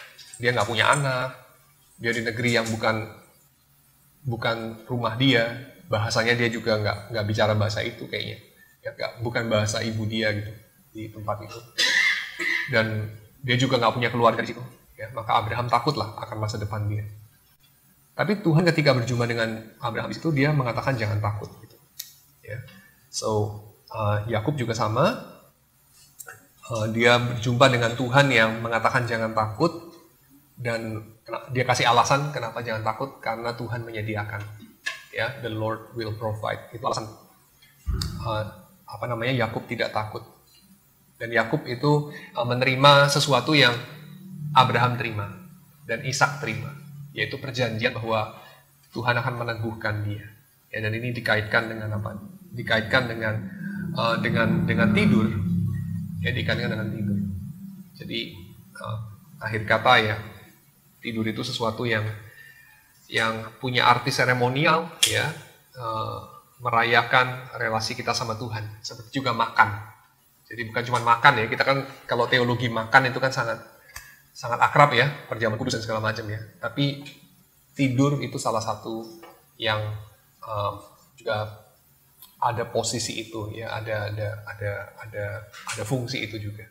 Dia nggak punya anak, dia di negeri yang bukan rumah dia, bahasanya dia juga nggak bicara bahasa itu kayaknya. Ya, bukan bahasa ibu dia gitu di tempat itu. Dan dia juga nggak punya keluarga di situ. Ya, maka Abraham takutlah akan masa depan dia. Tapi Tuhan ketika berjumpa dengan Abraham itu dia mengatakan jangan takut. Gitu. Ya. So Yakub juga sama. Dia berjumpa dengan Tuhan yang mengatakan jangan takut dan dia kasih alasan kenapa jangan takut karena Tuhan menyediakan. Ya, the Lord will provide. Itu alasan Yakub tidak takut. Dan Yakub itu menerima sesuatu yang Abraham terima dan Ishak terima, yaitu perjanjian bahwa Tuhan akan meneguhkan dia. Ya, dan ini dikaitkan dengan apa? Dikaitkan dengan tidur. Ya, dikaitkan dengan tidur. Jadi akhir kata ya, tidur itu sesuatu yang punya arti seremonial, ya, merayakan relasi kita sama Tuhan. Seperti juga makan. Jadi bukan cuma makan ya, kita kan kalau teologi makan itu kan sangat akrab ya, perjamuan kudus dan segala macam ya. Tapi tidur itu salah satu yang juga ada posisi itu ya, ada fungsi itu juga.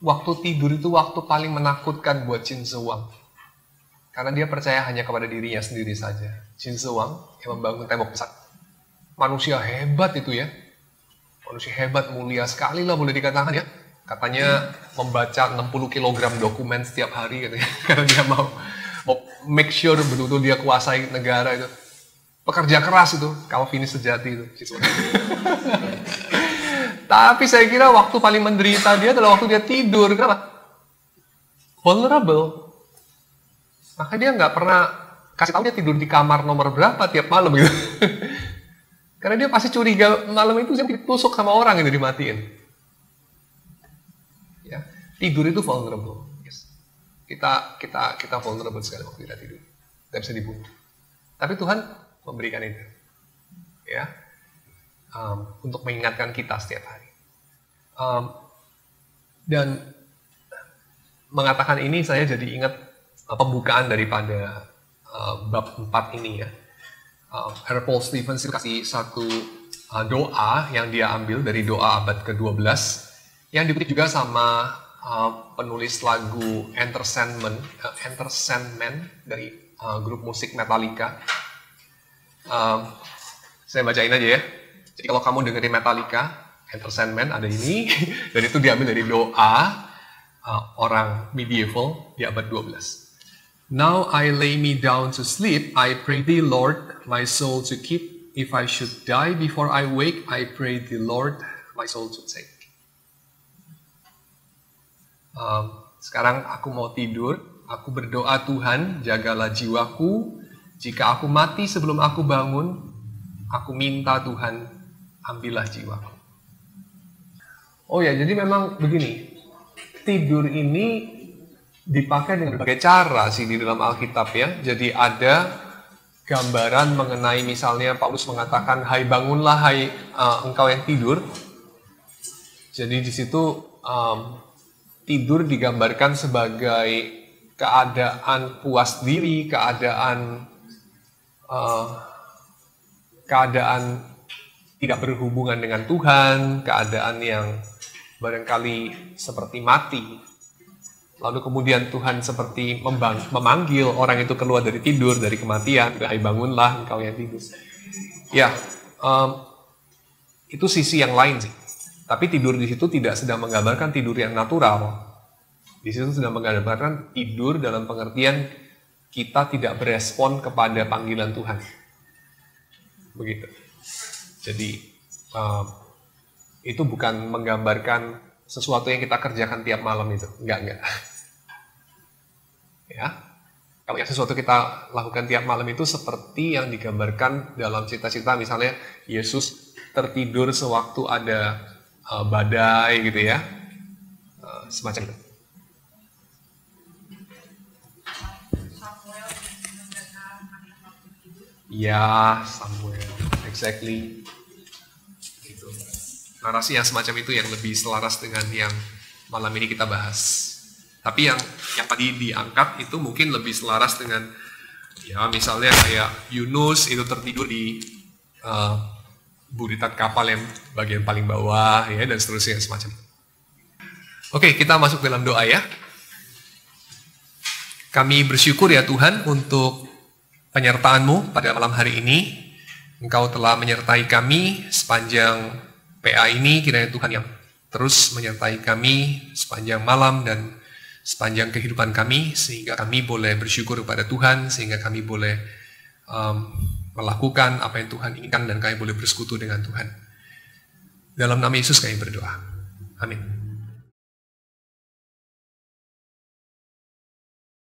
Waktu tidur itu waktu paling menakutkan buat Qin Shi Huang. Karena dia percaya hanya kepada dirinya sendiri saja. Qin Shi Huang yang membangun tembok besar. Manusia hebat itu ya. Manusia hebat, mulia sekali lah boleh dikatakan ya. Katanya membaca 60 kg dokumen setiap hari katanya. Karena dia mau make sure betul-betul dia kuasai negara itu. Pekerja keras itu, kalau finish sejati itu. Tapi saya kira waktu paling menderita dia adalah waktu dia tidur. Kenapa? Vulnerable. Maka dia nggak pernah kasih tahu dia tidur di kamar nomor berapa tiap malam gitu. Karena dia pasti curiga malam itu dia ditusuk sama orang itu dimatiin. Ya, tidur itu vulnerable. Yes. Kita vulnerable sekali waktu kita tidur. Tidak bisa dibunuh. Tapi Tuhan memberikan itu. Ya. untuk mengingatkan kita setiap hari. Dan mengatakan ini saya jadi ingat pembukaan daripada bab 4 ini ya. R. Paul Stevens kasih satu doa yang dia ambil dari doa abad ke-12 yang dikutip juga sama penulis lagu Enter Sandman dari grup musik Metallica. Saya bacain aja ya. Jadi kalau kamu dengerin Metallica, Enter Sandman ada ini, dan itu diambil dari doa orang medieval di abad 12. Now I lay me down to sleep, I pray thee Lord, my soul to keep. If I should die before I wake, I pray thee Lord, my soul to take. Sekarang aku mau tidur, aku berdoa Tuhan, jagalah jiwaku. Jika aku mati sebelum aku bangun, aku minta Tuhan, ambillah jiwaku. Oh ya, jadi memang begini, tidur ini dipakai dengan berbagai cara sih di dalam Alkitab ya. Jadi ada gambaran mengenai misalnya Paulus mengatakan, hai bangunlah hai engkau yang tidur. Jadi di situ tidur digambarkan sebagai keadaan puas diri, keadaan tidak berhubungan dengan Tuhan, keadaan yang barangkali seperti mati. Lalu kemudian Tuhan seperti memanggil orang itu keluar dari tidur, dari kematian, hai bangunlah engkau yang tidur. Ya, itu sisi yang lain sih. Tapi tidur di situ tidak sedang menggambarkan tidur yang natural. Di situ sedang menggambarkan tidur dalam pengertian kita tidak berespon kepada panggilan Tuhan. Begitu. Jadi itu bukan menggambarkan sesuatu yang kita kerjakan tiap malam itu. Enggak. Ya. Kalau yang sesuatu kita lakukan tiap malam itu seperti yang digambarkan dalam cita-cita misalnya Yesus tertidur sewaktu ada badai gitu ya, semacam itu. Ya, Samuel, exactly. Gitu. Narasi yang semacam itu yang lebih selaras dengan yang malam ini kita bahas. Tapi yang tadi diangkat itu mungkin lebih selaras dengan, ya misalnya kayak Yunus itu tertidur di buritan kapal yang bagian paling bawah ya, dan seterusnya semacam. Oke, kita masuk dalam doa ya. Kami bersyukur ya Tuhan untuk penyertaan-Mu pada malam hari ini. Engkau telah menyertai kami sepanjang PA ini, kiranya Tuhan yang terus menyertai kami sepanjang malam dan sepanjang kehidupan kami, sehingga kami boleh bersyukur kepada Tuhan, sehingga kami boleh melakukan apa yang Tuhan inginkan dan kami boleh bersekutu dengan Tuhan. Dalam nama Yesus kami berdoa. Amin.